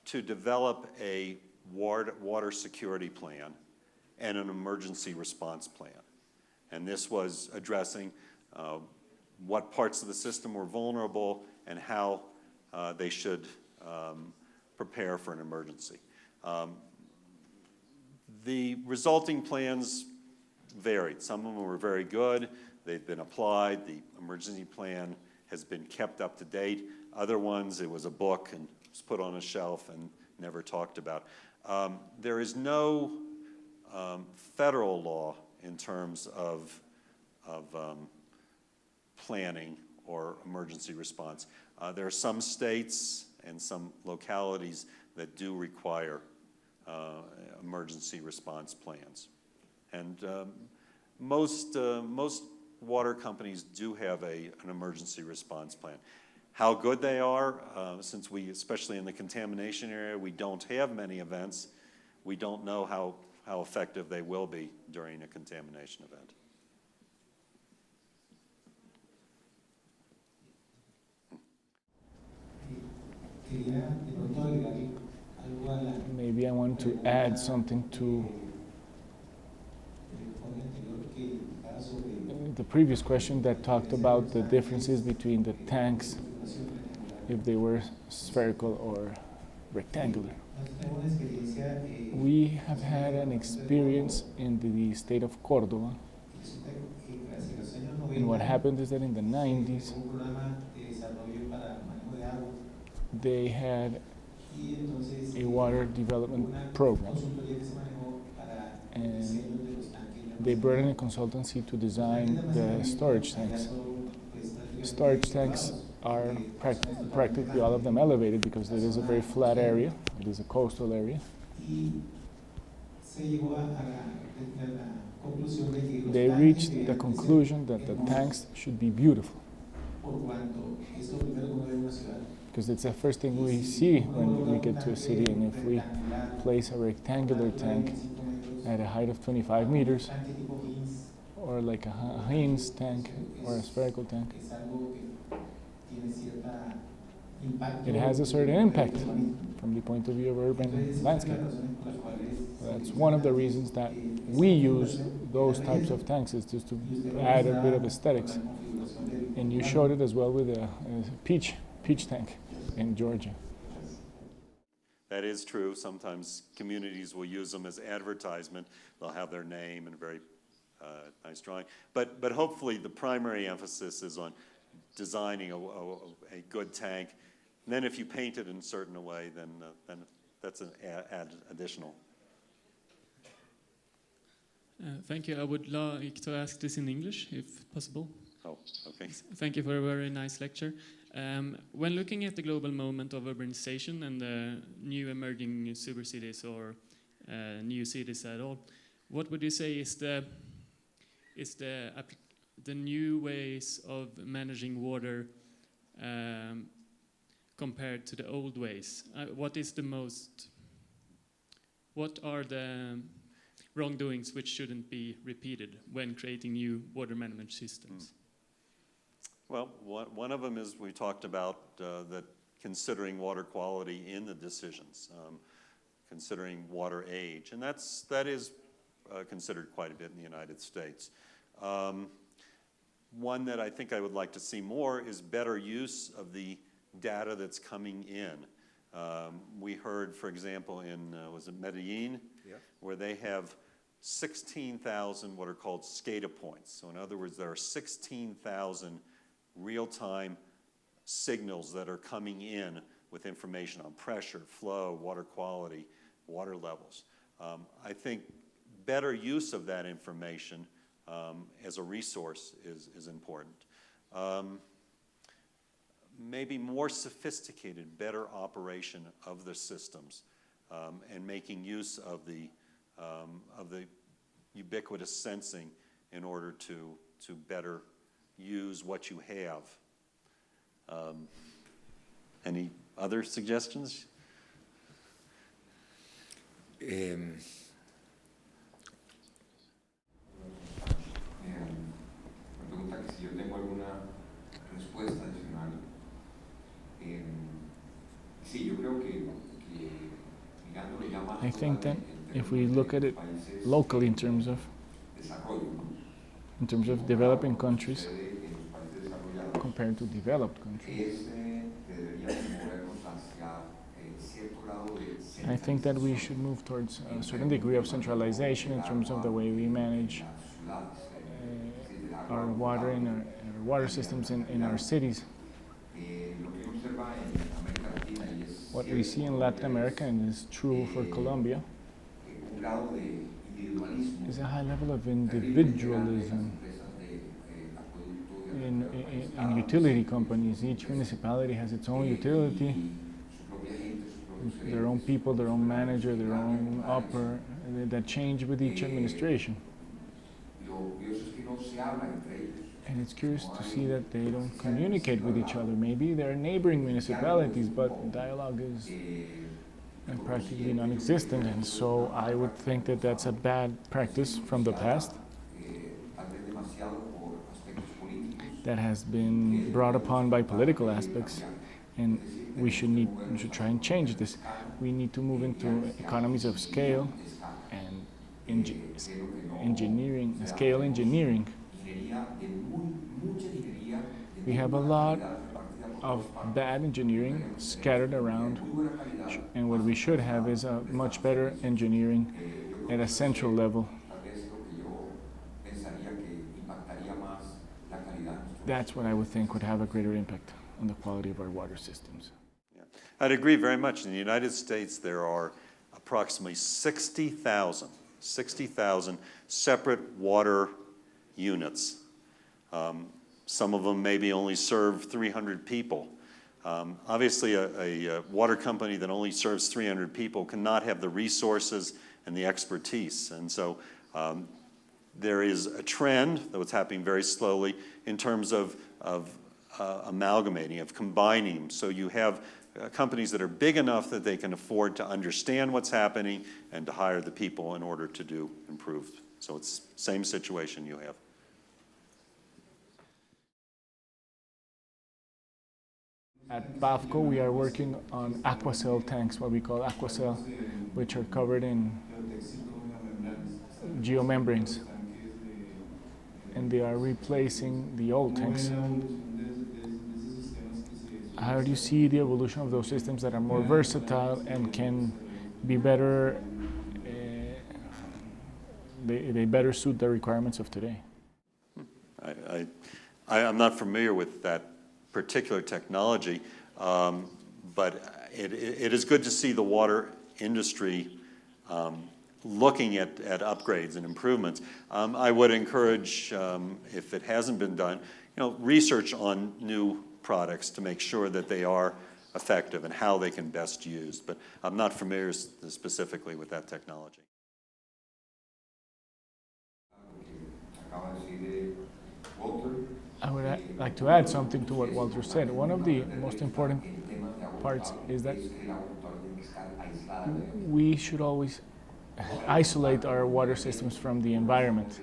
to develop a water security plan and an emergency response plan. And this was addressing what parts of the system were vulnerable and how they should prepare for an emergency. The resulting plans varied. Some of them were very good. They've been applied. The emergency plan has been kept up to date. Other ones, it was a book and was put on a shelf and never talked about. There is no federal law in terms of planning or emergency response. There are some states and some localities that do require emergency response plans. And most water companies do have an emergency response plan. How good they are, since we, especially in the contamination area, we don't have many events, we don't know how effective they will be during a contamination event. Maybe I want to add something to the previous question that talked about the differences between the tanks, if they were spherical or rectangular. We have had an experience in the state of Córdoba, and what happened is that in the 90s, they had a water development program, and they brought in a consultancy to design the storage tanks. Storage tanks are practically all of them elevated because it is a very flat area, it is a coastal area. They reached the conclusion that the tanks should be beautiful, because it's the first thing we see when we get to a city, and if we place a rectangular tank at a height of 25 meters, or like a Heinz tank or a spherical tank, it has a certain impact from the point of view of urban landscape. That's one of the reasons that we use those types of tanks, is just to add a bit of aesthetics. And you showed it as well with a peach tank in Georgia. That is true. Sometimes communities will use them as advertisement. They'll have their name and a very nice drawing. But hopefully the primary emphasis is on designing a good tank. And then if you paint it in a certain way, then that's an additional. Thank you. I would like to ask this in English, if possible. Oh, okay. Thank you for a very nice lecture. When looking at the global moment of urbanization and the new emerging super cities or new cities at all, what would you say is the new ways of managing water compared to the old ways? What are the wrongdoings which shouldn't be repeated when creating new water management systems? Well, one of them is we talked about that considering water quality in the decisions, considering water age, and that is considered quite a bit in the United States. One that I think I would like to see more is better use of the data that's coming in. We heard, for example, in was it Medellin, where they have 16,000 what are called SCADA points. So in other words, there are 16,000 real-time signals that are coming in with information on pressure, flow, water quality, water levels. I think better use of that information as a resource is important. Maybe more sophisticated, better operation of the systems and making use of the ubiquitous sensing in order to better use what you have. Any other suggestions? Una pregunta que si yo tengo alguna respuesta adicional. Sí, yo creo que mirándolo ya más I think that if we look at it locally in terms of developing countries compared to developed countries, I think that we should move towards a certain degree of centralization in terms of the way we manage our water and our water systems in our cities. What we see in Latin America, and is true for Colombia, is a high level of individualism in utility companies. Each municipality has its own utility. their own people, their own manager, their own upper, that change with each administration. And it's curious to see that they don't communicate with each other. Maybe they're neighboring municipalities, but dialogue is practically non-existent, and so I would think that that's a bad practice from the past that has been brought upon by political aspects, and we should try and change this. We need to move into economies of scale and scale engineering. We have a lot of bad engineering scattered around, and what we should have is a much better engineering at a central level. That's what I would think would have a greater impact on the quality of our water systems. Yeah. I'd agree very much. In the United States, there are approximately 60,000 separate water units. Some of them maybe only serve 300 people. Obviously, a water company that only serves 300 people cannot have the resources and the expertise. And so there is a trend, though it's happening very slowly, in terms of amalgamating, of combining. So you have companies that are big enough that they can afford to understand what's happening and to hire the people in order to do improved. So it's the same situation you have. At Pavco, we are working on aquacell tanks, what we call aquacell, which are covered in geomembranes, and they are replacing the old tanks. How do you see the evolution of those systems that are more versatile and can be better, they better suit the requirements of today? I'm not familiar with that particular technology, but it is good to see the water industry looking at upgrades and improvements. I would encourage, if it hasn't been done, research on new products to make sure that they are effective and how they can best use. But I'm not familiar specifically with that technology. I would like to add something to what Walter said. One of the most important parts is that we should always isolate our water systems from the environment.